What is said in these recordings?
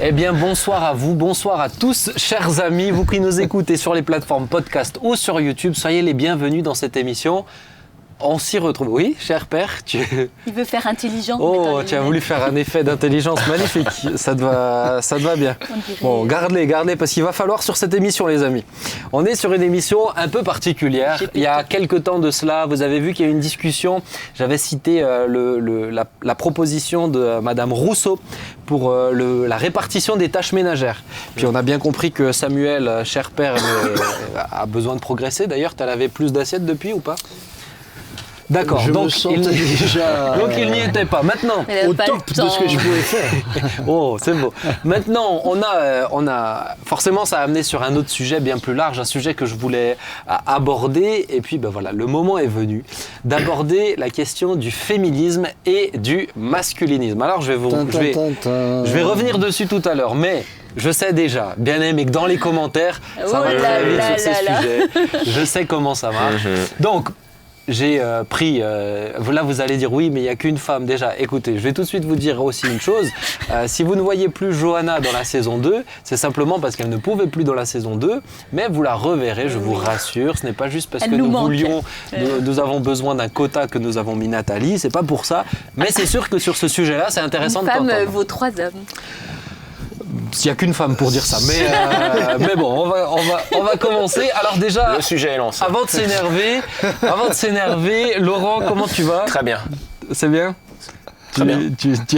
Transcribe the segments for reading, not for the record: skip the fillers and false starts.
Eh bien, bonsoir à vous, bonsoir à tous, chers amis, vous qui nous écoutez sur les plateformes podcast ou sur YouTube, soyez les bienvenus dans cette émission. On s'y retrouve. Oui, cher père, Il veut faire intelligent. Oh, tu as voulu faire un effet d'intelligence magnifique. Ça te va bien. Bon, garde-les, parce qu'il va falloir sur cette émission, les amis. On est sur une émission un peu particulière. Il y a quelques temps de cela, vous avez vu qu'il y a eu une discussion. J'avais cité la proposition de Madame Rousseau pour la répartition des tâches ménagères. Puis on a bien compris que Samuel, cher père, a besoin de progresser. D'ailleurs, tu as lavé plus d'assiettes depuis ou pas ? D'accord, donc il n'y était pas. Maintenant, au top de ce que je pouvais faire. Oh, c'est beau. Maintenant, on a forcément, ça a amené sur un autre sujet bien plus large, un sujet que je voulais aborder. Et puis, ben voilà, le moment est venu d'aborder la question du féminisme et du masculinisme. Alors, je vais revenir dessus tout à l'heure, mais je sais déjà, bien aimé, que dans les commentaires, ça va très vite sur ces sujets. Je sais comment ça marche. Donc, j'ai pris, là vous allez dire oui mais il n'y a qu'une femme déjà, écoutez je vais tout de suite vous dire aussi une chose, si vous ne voyez plus Johanna dans la saison 2, c'est simplement parce qu'elle ne pouvait plus dans la saison 2, mais vous la reverrez, je vous rassure, ce n'est pas juste parce que nous avons besoin d'un quota que nous avons mis Nathalie, c'est pas pour ça, mais c'est sûr que sur ce sujet-là c'est intéressant de t'entendre. Une femme vaut 3 hommes. Il n'y a qu'une femme pour dire ça, mais bon, on va commencer. Alors déjà, le sujet est lancé. Avant de s'énerver, Laurent, comment tu vas ? Très bien. C'est bien ? Très bien.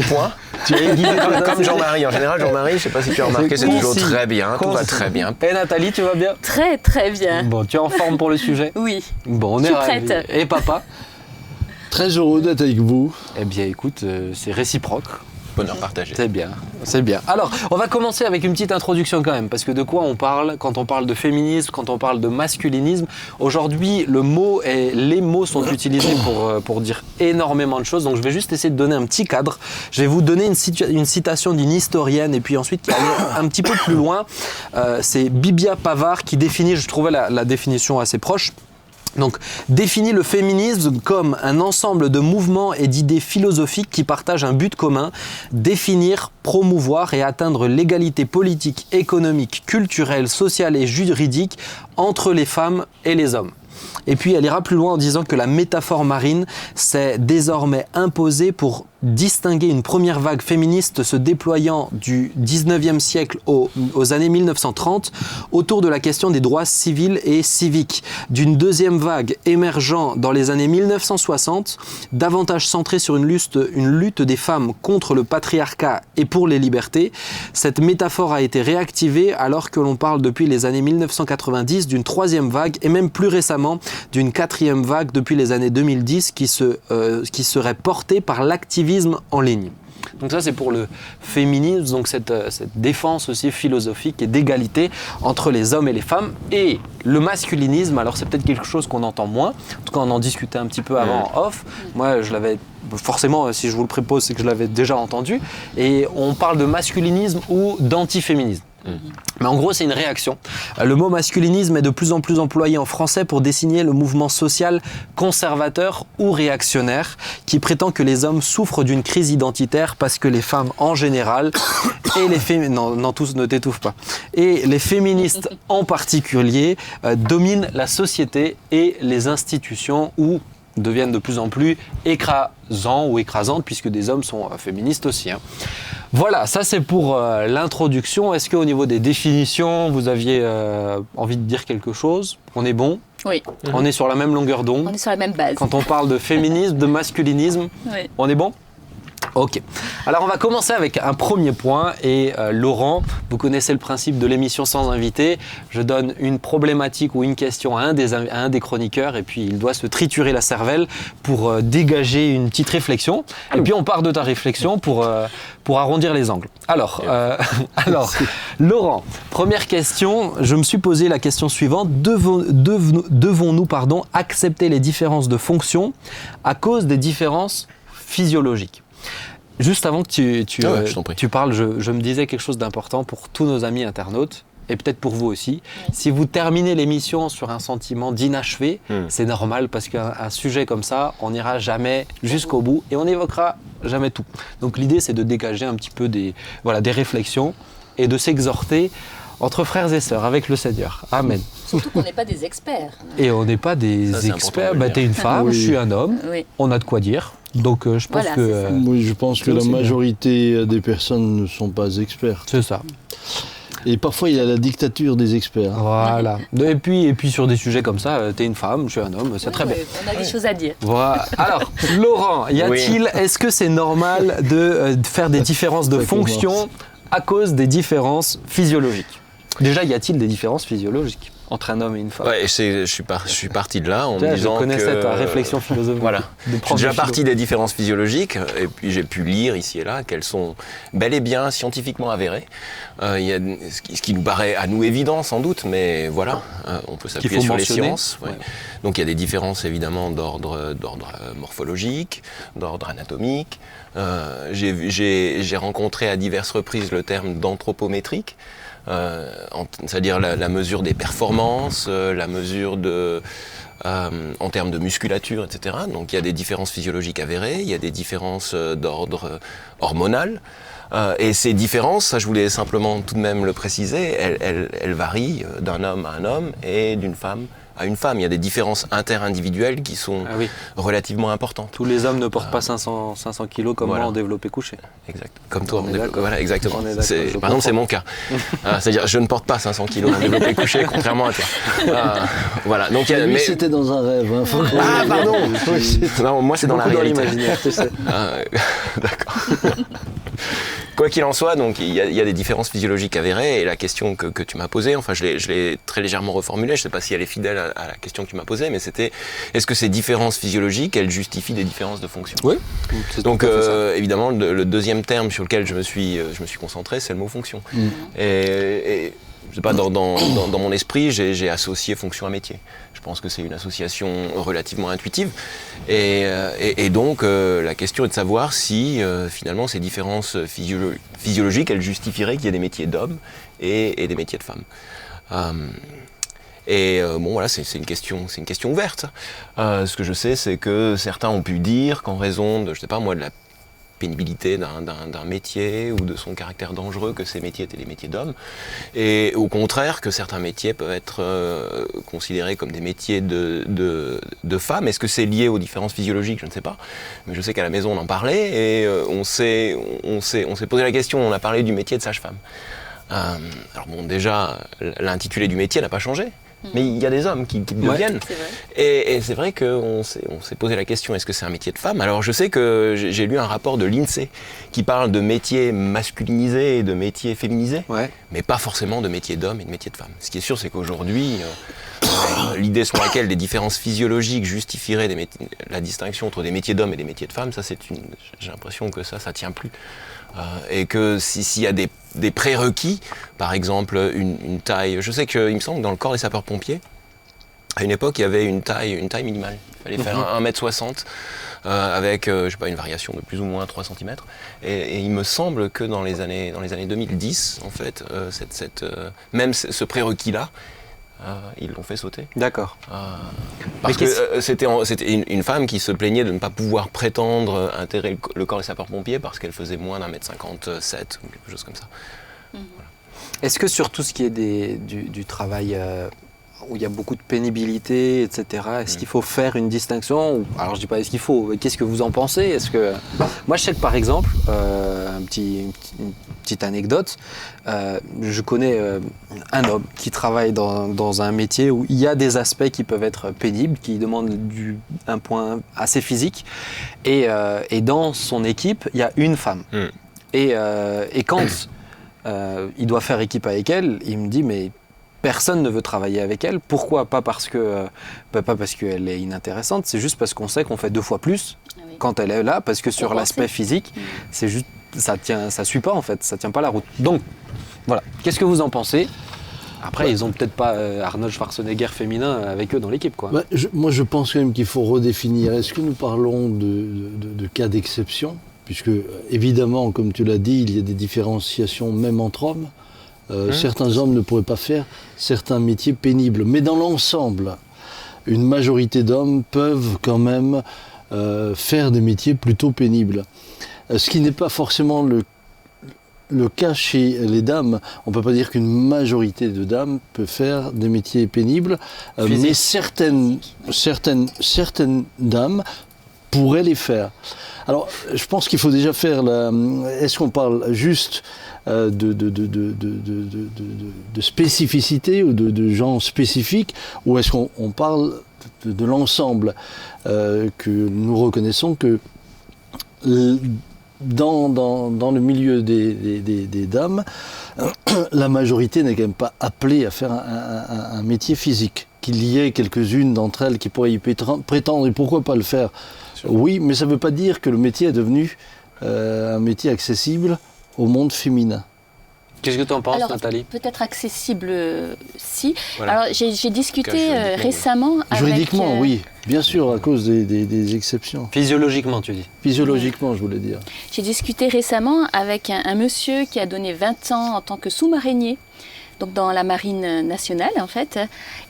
Point. Tu es aiguisé comme Jean-Marie. En général, Jean-Marie, je ne sais pas si tu as remarqué, c'est toujours très bien, tout va très bien. Et Nathalie, tu vas bien ? Très très bien. Bon, tu es en forme pour le sujet ? Oui. Bon, on est prête. Et papa ? Très heureux d'être avec vous. Eh bien, écoute, c'est réciproque. Bonheur partagé. C'est bien. Alors, on va commencer avec une petite introduction quand même, parce que de quoi on parle quand on parle de féminisme, quand on parle de masculinisme. Aujourd'hui, les mots sont utilisés pour dire énormément de choses, donc je vais juste essayer de donner un petit cadre. Je vais vous donner une citation d'une historienne, et puis ensuite, qui aller un petit peu plus loin, c'est Bibia Pavard qui définit, je trouvais la définition assez proche. Donc, définit le féminisme comme un ensemble de mouvements et d'idées philosophiques qui partagent un but commun, définir, promouvoir et atteindre l'égalité politique, économique, culturelle, sociale et juridique entre les femmes et les hommes. Et puis elle ira plus loin en disant que la métaphore marine s'est désormais imposée pour distinguer une première vague féministe se déployant du 19e siècle aux années 1930 autour de la question des droits civils et civiques, d'une deuxième vague émergeant dans les années 1960, davantage centrée sur une lutte des femmes contre le patriarcat et pour les libertés. Cette métaphore a été réactivée alors que l'on parle depuis les années 1990 d'une troisième vague et même plus récemment d'une quatrième vague depuis les années 2010 qui serait portée par l'activisme en ligne. Donc ça c'est pour le féminisme, donc cette défense aussi philosophique et d'égalité entre les hommes et les femmes. Et le masculinisme, alors c'est peut-être quelque chose qu'on entend moins, en tout cas on en discutait un petit peu avant en off, moi je l'avais forcément, si je vous le propose c'est que je l'avais déjà entendu, et on parle de masculinisme ou d'antiféminisme. Mais en gros, c'est une réaction. Le mot masculinisme est de plus en plus employé en français pour désigner le mouvement social conservateur ou réactionnaire qui prétend que les hommes souffrent d'une crise identitaire parce que les femmes en général et les féministes en particulier dominent la société et les institutions ou deviennent de plus en plus écrasants ou écrasantes puisque des hommes sont féministes aussi. Voilà, ça c'est pour l'introduction. Est-ce qu'au niveau des définitions, vous aviez envie de dire quelque chose ? On est bon ? Oui. On est sur la même longueur d'onde ? On est sur la même base. Quand on parle de féminisme, de masculinisme, oui. On est bon ? Ok. Alors on va commencer avec un premier point et Laurent, vous connaissez le principe de l'émission sans invité. Je donne une problématique ou une question à un des chroniqueurs et puis il doit se triturer la cervelle pour dégager une petite réflexion. Et puis on part de ta réflexion pour arrondir les angles. Alors Laurent, première question, je me suis posé la question suivante. Devons-nous accepter les différences de fonction à cause des différences physiologiques ? Juste avant que tu parles, je me disais quelque chose d'important pour tous nos amis internautes et peut-être pour vous aussi. Oui. Si vous terminez l'émission sur un sentiment d'inachevé, c'est normal parce qu'un sujet comme ça, on n'ira jamais jusqu'au bout et on n'évoquera jamais tout. Donc l'idée, c'est de dégager un petit peu des réflexions et de s'exhorter entre frères et sœurs avec le Seigneur. Amen. Surtout qu'on n'est pas des experts. Et on n'est pas des Ça, c'est experts. important de le T'es une femme, Oui. je suis un homme, Oui. on a de quoi dire. Donc je pense Voilà, que c'est ça. Oui, je pense que c'est la aussi bien. majorité des personnes ne sont pas expertes. c'est ça. Et parfois, il y a la dictature des experts. Voilà. Et puis sur des sujets comme ça, t'es une femme, je suis un homme, c'est très bien. On a des choses à dire. Voilà. Alors, Laurent, est-ce que c'est normal de faire des différences de Ça commence. fonction à cause des différences physiologiques? Déjà, y a-t-il des différences physiologiques entre un homme et une femme? Ouais, je suis parti de là en Tu vois, me disant je connaissais que... ta réflexion philosophique. Voilà. de Je suis prof déjà de philo. parti des différences physiologiques et puis j'ai pu lire ici et là qu'elles sont bel et bien scientifiquement avérées. Il y a ce qui nous paraît à nous évident sans doute, mais voilà, on peut s'appuyer faut sur les mentionner. sciences. Ouais. Ouais. Donc il y a des différences évidemment d'ordre morphologique, d'ordre anatomique. J'ai rencontré à diverses reprises le terme d'anthropométrique. C'est-à-dire la mesure des performances, la mesure en termes de musculature, etc. Donc il y a des différences physiologiques avérées, il y a des différences d'ordre hormonal. Et ces différences, ça je voulais simplement tout de même le préciser, elles varient d'un homme à un homme et d'une femme à une femme. Il y a des différences interindividuelles qui sont Ah oui. relativement importantes. Tous les hommes ne portent pas 500 kilos comme Voilà. moi en développé couché. Exact. Comme toi, On est d'accord. voilà, exactement. On est d'accord, je Par exemple, c'est mon cas. C'est-à-dire, je ne porte pas 500 kilos en développé couché, contrairement à toi. Voilà. Donc, Lui, mais... c'était dans un rêve. Hein. Ah, pardon. Oui, c'est- Non, moi, c'est dans la Beaucoup réalité. l'imaginaire, tu sais. D'accord. Quoi qu'il en soit, donc il y a des différences physiologiques avérées et la question que tu m'as posée, enfin je l'ai très légèrement reformulée, je ne sais pas si elle est fidèle à la question que tu m'as posée, mais c'était est-ce que ces différences physiologiques, elles justifient des différences de fonction? Oui. C'est Donc tout à fait ça. évidemment le deuxième terme sur lequel je me suis concentré, c'est le mot fonction. Et je sais pas, dans mon esprit, j'ai associé fonction à métier. Je pense que c'est une association relativement intuitive. Et donc, la question est de savoir si, finalement, ces différences physiologiques, elles justifieraient qu'il y ait des métiers d'hommes et des métiers de femmes. Bon, voilà, c'est une question ouverte. Ce que je sais, c'est que certains ont pu dire qu'en raison de, je sais pas moi, de la pénibilité d'un métier ou de son caractère dangereux, que ces métiers étaient des métiers d'hommes, et au contraire que certains métiers peuvent être considérés comme des métiers de femmes. Est-ce que c'est lié aux différences physiologiques? Je ne sais pas, mais je sais qu'à la maison on en parlait et on s'est posé la question, on a parlé du métier de sage-femme. Alors bon, déjà, l'intitulé du métier n'a pas changé. Mais il y a des hommes qui le deviennent. C'est vrai. Et c'est vrai qu'on s'est posé la question, est-ce que c'est un métier de femme? Alors je sais que j'ai lu un rapport de l'INSEE qui parle de métiers masculinisés et de métiers féminisés, Ouais. mais pas forcément de métiers d'hommes et de métiers de femmes. Ce qui est sûr, c'est qu'aujourd'hui, l'idée selon laquelle des différences physiologiques justifieraient la distinction entre des métiers d'hommes et des métiers de femmes, ça j'ai l'impression que ça tient plus. Et que s'il y a des prérequis, par exemple une taille, je sais qu'il me semble que dans le corps des sapeurs-pompiers, à une époque il y avait une taille minimale, il fallait faire 1m60 avec je sais pas, une variation de plus ou moins 3 cm, et il me semble que dans les années 2010 en fait, même ce prérequis-là, ils l'ont fait sauter. D'accord. Parce que c'était une femme qui se plaignait de ne pas pouvoir prétendre intégrer le corps des sapeurs-pompiers parce qu'elle faisait moins d'1m57 ou quelque chose comme ça. Est-ce que sur tout ce qui est du travail où il y a beaucoup de pénibilité, etc., est-ce qu'il faut faire une distinction? Alors je dis pas est-ce qu'il faut, mais qu'est-ce que vous en pensez? Est-ce que moi je sais que par exemple, une petite anecdote, je connais un homme qui travaille dans un métier où il y a des aspects qui peuvent être pénibles, qui demandent un point assez physique, et dans son équipe il y a une femme. Et quand il doit faire équipe avec elle, il me dit mais personne ne veut travailler avec elle. Pourquoi? Pas parce qu'elle est inintéressante, c'est juste parce qu'on sait qu'on fait 2 fois plus quand elle est là, parce que sur l'aspect physique, c'est juste, ça suit pas en fait, ça tient pas la route. Donc voilà. Qu'est-ce que vous en pensez? Après, ils ont peut-être pas Arnold Schwarzenegger féminin avec eux dans l'équipe, quoi. Moi, je pense quand même qu'il faut redéfinir. Est-ce que nous parlons de cas d'exception? Puisque, évidemment, comme tu l'as dit, il y a des différenciations même entre hommes. Certains hommes ne pourraient pas faire certains métiers pénibles. Mais dans l'ensemble, une majorité d'hommes peuvent quand même faire des métiers plutôt pénibles. Ce qui n'est pas forcément le cas chez les dames. On ne peut pas dire qu'une majorité de dames peut faire des métiers pénibles, mais certaines dames pourraient les faire. Alors, je pense qu'il faut déjà faire est-ce qu'on parle juste de spécificité ou de gens spécifiques, ou est-ce qu'on parle de l'ensemble que nous reconnaissons que dans le milieu des dames, la majorité n'est quand même pas appelée à faire un métier physique. Qu'il y ait quelques-unes d'entre elles qui pourraient y prétendre, et pourquoi pas le faire. Oui, mais ça ne veut pas dire que le métier est devenu un métier accessible au monde féminin. Qu'est-ce que tu en penses, Alors, Nathalie? Peut-être accessible, si. Voilà. Alors, j'ai discuté récemment Juridiquement, avec... oui, bien sûr, à cause des exceptions. Physiologiquement, tu dis? Physiologiquement, je voulais dire. J'ai discuté récemment avec un monsieur qui a donné 20 ans en tant que sous-marinier, donc dans la marine nationale en fait,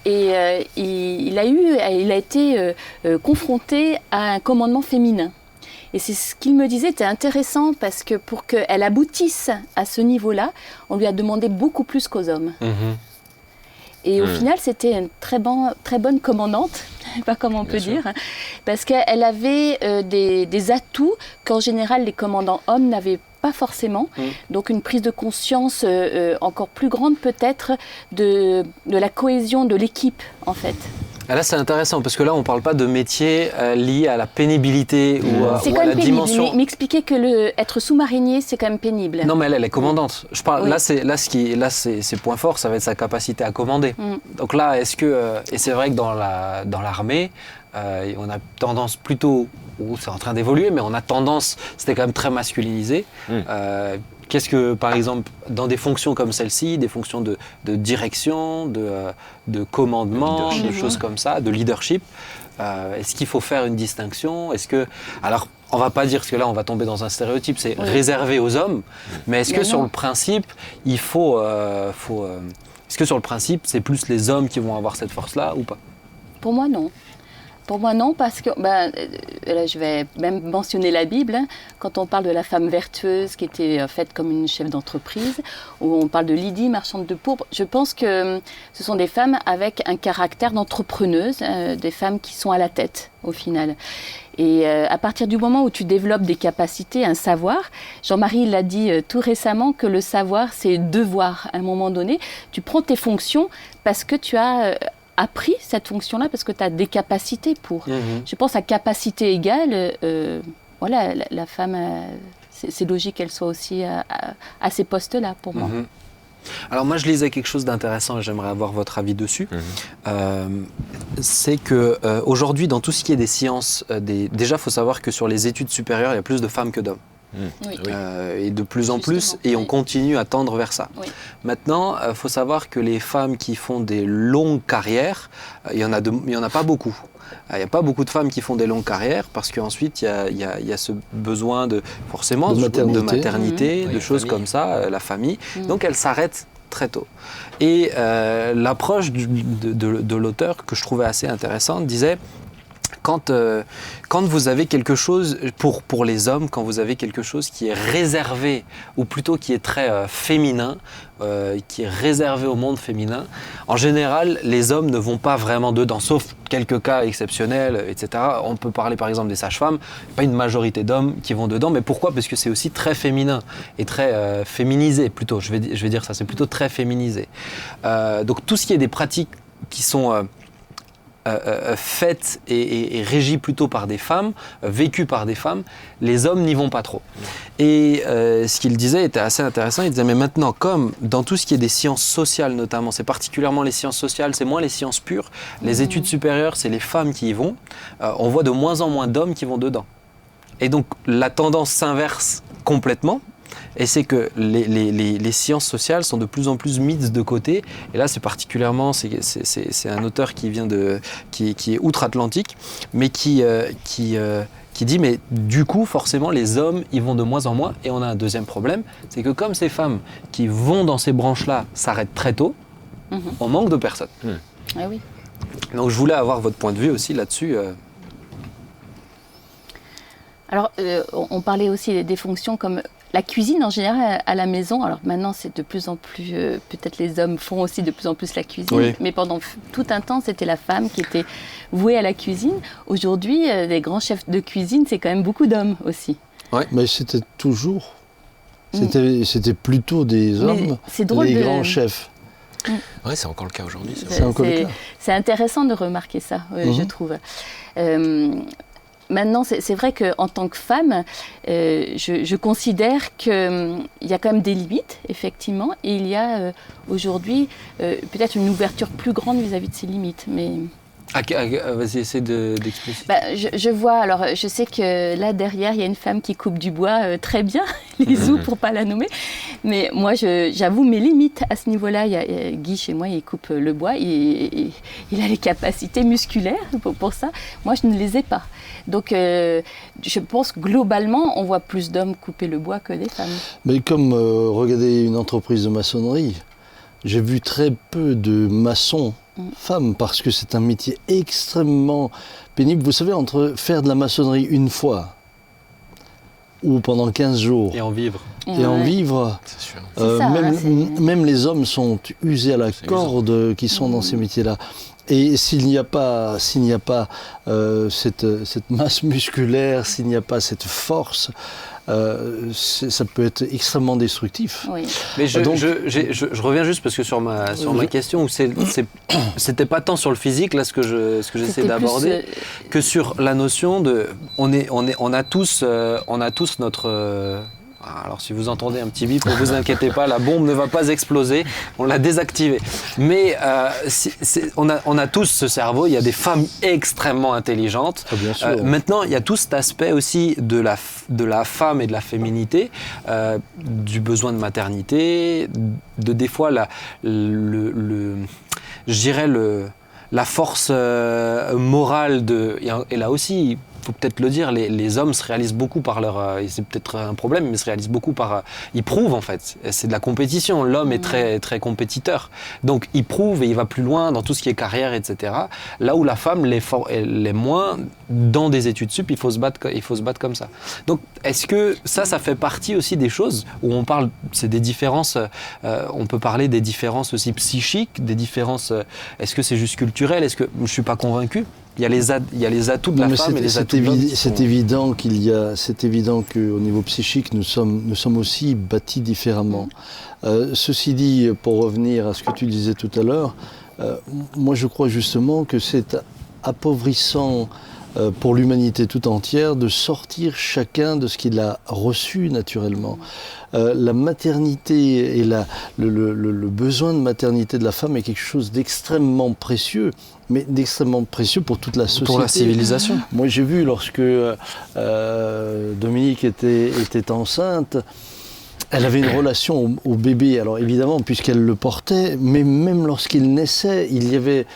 et il a été confronté à un commandement féminin. Et c'est ce qu'il me disait, c'était intéressant parce que pour qu'elle aboutisse à ce niveau-là, on lui a demandé beaucoup plus qu'aux hommes. Et au final, c'était une très bonne commandante, pas comme on peut dire, parce qu'elle avait des atouts qu'en général les commandants hommes n'avaient pas forcément. Donc une prise de conscience encore plus grande peut-être de la cohésion de l'équipe en fait. Ah là, c'est intéressant parce que là, on ne parle pas de métier lié à la pénibilité ou à la dimension. C'est m'expliquer que être sous-marinier, c'est quand même pénible. Non, mais elle est commandante. Je parle, Oui. là, ses points forts, ça va être sa capacité à commander. Donc là, est-ce que et c'est vrai que dans l'armée, on a tendance plutôt, ou c'est en train d'évoluer, mais on a tendance, c'était quand même très masculinisé. Qu'est-ce que, par exemple, dans des fonctions comme celle-ci, des fonctions de direction, de commandement, de choses comme ça, de leadership, est-ce qu'il faut faire une distinction? Alors, on ne va pas dire, parce que là, on va tomber dans un stéréotype, c'est réservé aux hommes, mais est-ce que sur le principe, est-ce que sur le principe, c'est plus les hommes qui vont avoir cette force-là ou pas? Pour moi, non. Pour moi, non, parce que, là, je vais même mentionner la Bible, hein, quand on parle de la femme vertueuse qui était faite comme une chef d'entreprise, ou on parle de Lydie, marchande de pourpre, je pense que ce sont des femmes avec un caractère d'entrepreneuse, des femmes qui sont à la tête, au final. Et à partir du moment où tu développes des capacités, un savoir, Jean-Marie l'a dit tout récemment que le savoir, c'est devoir. À un moment donné, tu prends tes fonctions parce que tu as... appris cette fonction-là parce que tu as des capacités pour. Je pense à capacité égale, voilà, la femme, c'est logique qu'elle soit aussi à ces postes-là pour moi. Alors moi je lisais quelque chose d'intéressant et j'aimerais avoir votre avis dessus. C'est que aujourd'hui dans tout ce qui est des sciences, déjà il faut savoir que sur les études supérieures il y a plus de femmes que d'hommes. Et de plus en plus, et on continue à tendre vers ça. Maintenant, il faut savoir que les femmes qui font des longues carrières, il y en a pas beaucoup. Il n'y a pas beaucoup de femmes qui font des longues carrières parce qu'ensuite il y a ce besoin forcément de maternité, de choses comme ça, la famille. Donc elles s'arrêtent très tôt. Et l'approche de l'auteur que je trouvais assez intéressante disait quand vous avez quelque chose, pour les hommes, quand vous avez quelque chose qui est réservé, ou plutôt qui est très féminin, qui est réservé au monde féminin, en général, les hommes ne vont pas vraiment dedans, sauf quelques cas exceptionnels, etc. On peut parler par exemple des sages-femmes, pas une majorité d'hommes qui vont dedans, mais pourquoi? Parce que c'est aussi très féminin, et très féminisé plutôt, je vais dire ça, c'est plutôt très féminisé. Donc tout ce qui est des pratiques qui sont... faites et régies plutôt par des femmes, vécues par des femmes, les hommes n'y vont pas trop. Et ce qu'il disait était assez intéressant, il disait mais maintenant comme dans tout ce qui est des sciences sociales notamment, c'est particulièrement les sciences sociales, c'est moins les sciences pures, les études supérieures c'est les femmes qui y vont, on voit de moins en moins d'hommes qui vont dedans. Et donc la tendance s'inverse complètement. Et c'est que les sciences sociales sont de plus en plus mises de côté. Et là, c'est particulièrement, c'est un auteur qui est outre-Atlantique, mais qui dit, mais du coup, forcément, les hommes, ils vont de moins en moins. Et on a un deuxième problème, c'est que comme ces femmes qui vont dans ces branches-là s'arrêtent très tôt, on manque de personnes. Ah oui. Donc, je voulais avoir votre point de vue aussi là-dessus. Alors, on parlait aussi des fonctions comme la cuisine en général à la maison, alors maintenant c'est de plus en plus, peut-être les hommes font aussi de plus en plus la cuisine, Oui. mais pendant tout un temps c'était la femme qui était vouée à la cuisine. Aujourd'hui, les grands chefs de cuisine, c'est quand même beaucoup d'hommes aussi. Mais c'était toujours. C'était plutôt des hommes, c'est drôle les de- grands chefs. Ouais, c'est encore le cas aujourd'hui. ça. C'est encore le cas. C'est intéressant de remarquer ça, je trouve. Maintenant, c'est vrai qu'en tant que femme, je considère qu'il y a quand même des limites, effectivement, et il y a aujourd'hui peut-être une ouverture plus grande vis-à-vis de ces limites. Mais Vas-y, essaie d'expliciter. je vois, alors je sais que là derrière, il y a une femme qui coupe du bois très bien, Lizou pour pas la nommer, mais moi j'avoue mes limites à ce niveau-là. Il y a Guy chez moi, il coupe le bois, il a les capacités musculaires pour ça, moi je ne les ai pas. Donc je pense que globalement, on voit plus d'hommes couper le bois que des femmes. Mais comme regardez une entreprise de maçonnerie, j'ai vu très peu de maçons femmes parce que c'est un métier extrêmement pénible. Vous savez, entre faire de la maçonnerie une fois ou pendant 15 jours Et en vivre. et en vivre, C'est sûr. C'est ça, même, c'est- même les hommes sont usés à la C'est corde qui sont dans ces métiers-là. Et s'il n'y a pas cette masse musculaire, s'il n'y a pas cette force, ça peut être extrêmement destructif. Oui. Mais Donc- je reviens juste parce que sur ma question, où c'était pas tant sur le physique, là, ce que j'essaie C'était plus, d'aborder, que sur la notion de. On a tous notre. Alors, si vous entendez un petit bip, ne vous inquiétez pas, la bombe ne va pas exploser, on l'a désactivée. Mais on a tous ce cerveau, il y a des femmes extrêmement intelligentes. Ah, bien sûr. Maintenant, il y a tout cet aspect aussi de la femme et de la féminité, du besoin de maternité, de des fois je dirais la force morale et là aussi, il faut peut-être le dire, les hommes se réalisent beaucoup par leur... et c'est peut-être un problème, mais se réalisent beaucoup par... ils prouvent en fait. C'est de la compétition. L'homme est très, très compétiteur. Donc il prouve et il va plus loin dans tout ce qui est carrière, etc. Là où la femme l'est moins, dans des études sup, il faut se battre comme ça. Donc est-ce que ça fait partie aussi des choses où on parle, c'est des différences, on peut parler des différences aussi psychiques, des différences... est-ce que c'est juste culturel? Est-ce que... Je ne suis pas convaincu. Il y a les atouts de la femme et les atouts de l'homme. C'est évident c'est évident qu'au niveau psychique, nous sommes aussi bâtis différemment. Ceci dit, pour revenir à ce que tu disais tout à l'heure, moi je crois justement que c'est appauvrissant pour l'humanité tout entière de sortir chacun de ce qu'il a reçu naturellement. La maternité et le besoin de maternité de la femme est quelque chose d'extrêmement précieux, mais d'extrêmement précieux pour toute la société. Pour la civilisation. Moi j'ai vu lorsque Dominique était enceinte, elle avait une relation au bébé, alors évidemment puisqu'elle le portait, mais même lorsqu'il naissait, il y avait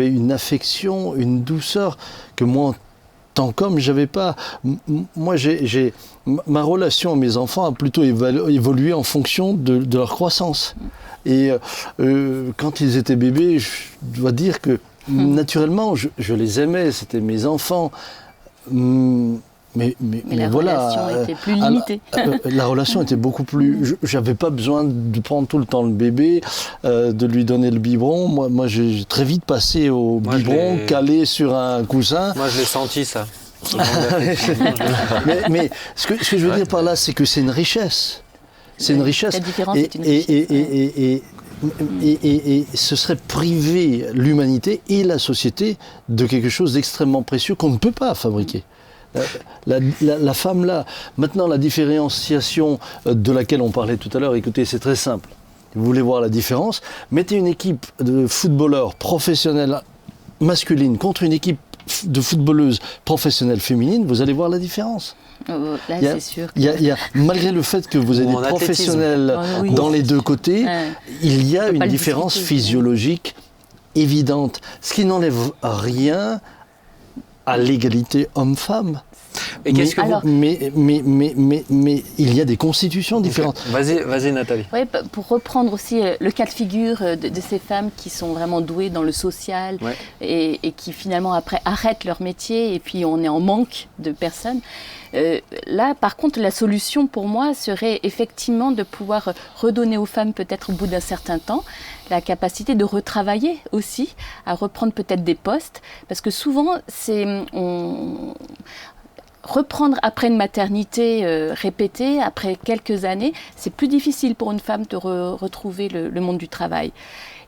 une affection, une douceur que moi, en tant qu'homme, j'avais pas. Moi, ma relation à mes enfants a plutôt évolué en fonction de leur croissance. Et quand ils étaient bébés, je dois dire que naturellement, je les aimais, c'était mes enfants. Mais la voilà, relation était plus limitée. la relation était beaucoup plus... J'avais pas besoin de prendre tout le temps le bébé, de lui donner le biberon. Moi j'ai très vite passé au biberon, calé sur un coussin. Moi, je l'ai senti, ça. mais ce que je veux dire par là, c'est que c'est une richesse. C'est une richesse. La différence est une richesse. Et ce serait priver l'humanité et la société de quelque chose d'extrêmement précieux qu'on ne peut pas fabriquer. La femme là, maintenant la différenciation de laquelle on parlait tout à l'heure, écoutez, c'est très simple. Vous voulez voir la différence? Mettez une équipe de footballeurs professionnels masculines contre une équipe de footballeuses professionnelles féminines, vous allez voir la différence. Là, c'est sûr. Malgré le fait que vous ayez des professionnels dans les deux côtés, il y a une différence physiologique évidente. Ce qui n'enlève rien à l'égalité homme-femme. Et qu'est-ce que Alors- mais il y a des constitutions différentes. Vas-y Nathalie. Oui, pour reprendre aussi le cas de figure de ces femmes qui sont vraiment douées dans le social Ouais. et qui finalement après arrêtent leur métier et puis on est en manque de personnes. Là, par contre, la solution pour moi serait effectivement de pouvoir redonner aux femmes, peut-être au bout d'un certain temps, la capacité de retravailler aussi, à reprendre peut-être des postes, parce que souvent, reprendre après une maternité répétée, après quelques années, c'est plus difficile pour une femme de retrouver le monde du travail.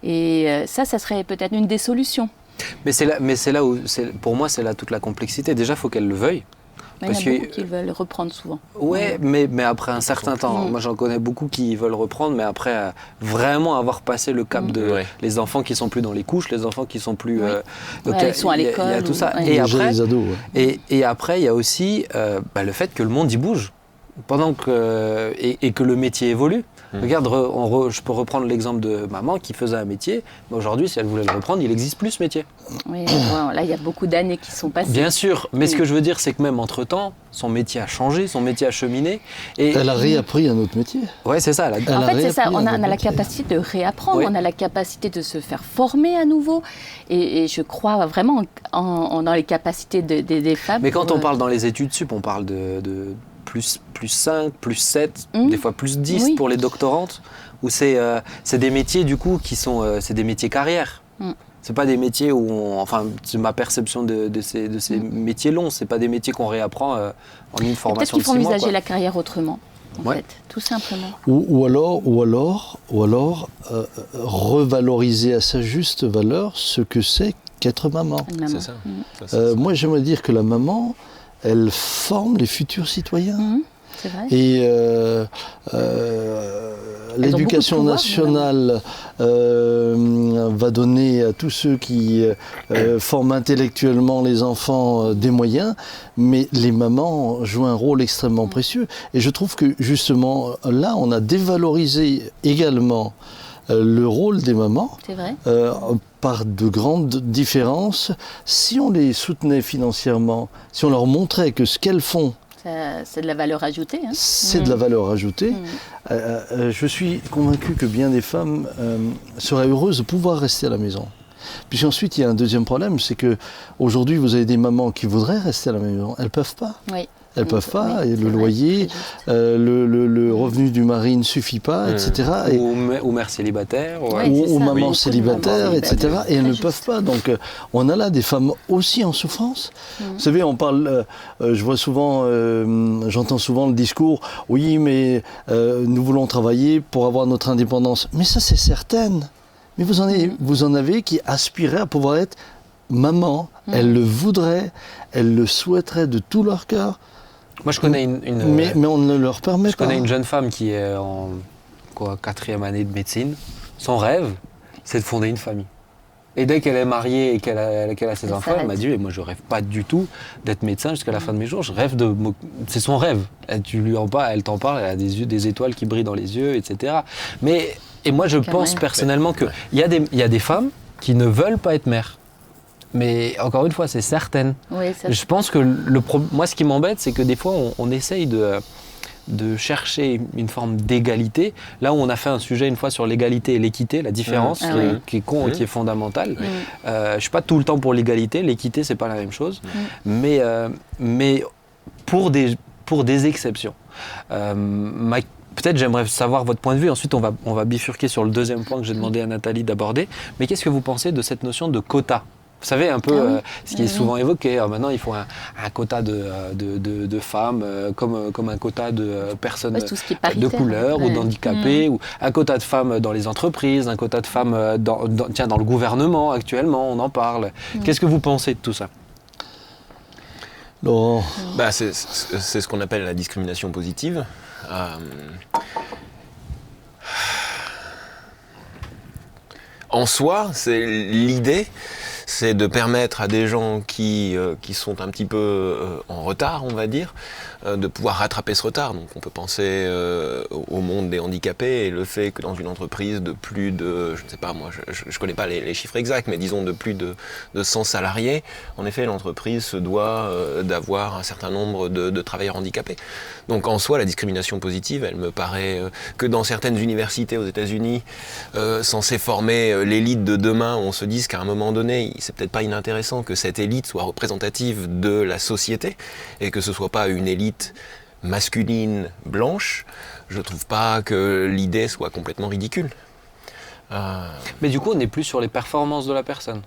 Et ça serait peut-être une des solutions. Mais c'est là où, pour moi, c'est là toute la complexité. Déjà, il faut qu'elle le veuille. Mais il y en Parce a que- beaucoup qui veulent reprendre souvent. Ouais, mais après un certain temps. Moi, j'en connais beaucoup qui veulent reprendre, mais après vraiment avoir passé le cap de Ouais. les enfants qui sont plus dans les couches, les enfants qui sont plus. Donc, Ouais, ils sont à il y a l'école tout ça. ou- ouais. Et Déjà après, les ados. Ouais. et après, il y a aussi le fait que le monde y bouge. Pendant que, et que le métier évolue. Regarde, je peux reprendre l'exemple de maman qui faisait un métier. Mais aujourd'hui, si elle voulait le reprendre, il n'existe plus ce métier. Oui, bon, là, il y a beaucoup d'années qui sont passées. Bien sûr, mais ce que je veux dire, c'est que même entre-temps, son métier a changé, son métier a cheminé. Et Elle a réappris un autre métier. ouais, c'est ça. Elle En a fait, c'est ça, réappris on a un autre la métier. capacité de réapprendre, Oui. on a la capacité de se faire former à nouveau. Et je crois vraiment dans les capacités des femmes. Mais quand pour, on parle dans les études sup, on parle de plus 5, plus 7, des fois plus 10 Oui. pour les doctorantes, où c'est des métiers du coup qui sont c'est des métiers carrières. C'est pas des métiers où enfin c'est ma perception de ces métiers longs, c'est pas des métiers qu'on réapprend en une Peut-être formation qu'il de faut 6 mois. envisager Quoi. la carrière autrement, en Ouais. fait, tout simplement. Ou alors revaloriser à sa juste valeur ce que c'est qu'être maman. Une maman. C'est ça. Ça, c'est ça. Moi, j'aimerais dire que la maman, elle forme les futurs citoyens. C'est vrai. Et l'éducation beaucoup de pouvoir, nationale va donner à tous ceux qui forment intellectuellement les enfants des moyens, mais les mamans jouent un rôle extrêmement précieux. Et je trouve que justement là, on a dévalorisé également le rôle des mamans. C'est vrai. Par de grandes différences. Si on les soutenait financièrement, si on leur montrait que ce qu'elles font, C'est de la valeur ajoutée. Hein. c'est de la valeur ajoutée. Je suis convaincu que bien des femmes seraient heureuses de pouvoir rester à la maison. Puis ensuite, il y a un deuxième problème, c'est que aujourd'hui, vous avez des mamans qui voudraient rester à la maison, elles peuvent pas. Oui. Elles peuvent pas, Oui, et c'est le vrai, loyer, c'est juste. le revenu du mari ne suffit pas, etc. Et, Ou mère célibataire. Ouais, ou c'est aux ça, mamans beaucoup de célibataires, mamans etc. célibataires. Et elles Très ne juste. peuvent pas. Donc, on a là des femmes aussi en souffrance. Vous savez, on parle, je vois souvent, j'entends souvent le discours, oui, mais nous voulons travailler pour avoir notre indépendance. Mais ça, c'est certaine. Mais vous en avez qui aspiraient à pouvoir être maman. Elles le voudraient, elles le souhaiteraient de tout leur cœur. Moi, je connais Mais on ne leur permet je pas. connais une jeune femme qui est en 4e année de médecine. Son rêve, c'est de fonder une famille. Et dès qu'elle est mariée et qu'elle a ses Elle enfants, elle m'a s'arrête. dit, moi je rêve pas du tout d'être médecin jusqu'à la fin de mes jours. Je rêve c'est son rêve. Elle t'en parle, elle a des étoiles qui brillent dans les yeux, etc. Et moi je pense même. personnellement qu'il y a des femmes qui ne veulent pas être mères. Mais encore une fois, c'est certaine. Oui, ça, Je pense que moi, ce qui m'embête, c'est que des fois, on essaye de chercher une forme d'égalité. Là où on a fait un sujet une fois sur l'égalité et l'équité, la différence Ah oui. qui est fondamentale. Je suis pas tout le temps pour l'égalité. L'équité, c'est pas la même chose. Mais pour des exceptions. Peut-être j'aimerais savoir votre point de vue. Ensuite, on va bifurquer sur le deuxième point que j'ai demandé à Nathalie d'aborder. Mais qu'est-ce que vous pensez de cette notion de quota ? Vous savez, un peu ce qui est souvent évoqué. Alors maintenant, il faut un quota de femmes, comme un quota de personnes Ouais, tout ce qui est de paritaire, couleur ou ouais. d'handicapés, ou un quota de femmes dans les entreprises, un quota de femmes dans le gouvernement actuellement, on en parle. Qu'est-ce que vous pensez de tout ça ? Laurent, Bah, c'est ce qu'on appelle la discrimination positive. En soi, l'idée, c'est de permettre à des gens qui sont un petit peu en retard, on va dire, de pouvoir rattraper ce retard. Donc on peut penser au monde des handicapés et le fait que dans une entreprise de plus de, je ne sais pas moi, je connais pas les chiffres exacts, mais disons de plus de 100 salariés, en effet l'entreprise se doit d'avoir un certain nombre de travailleurs handicapés. Donc en soi la discrimination positive, elle me paraît que dans certaines universités aux États-Unis censées former l'élite de demain, on se dise qu'à un moment donné, c'est peut-être pas inintéressant que cette élite soit représentative de la société et que ce soit pas une élite masculine blanche. Je trouve pas que l'idée soit complètement ridicule. Mais du coup, on n'est plus sur les performances de la personne.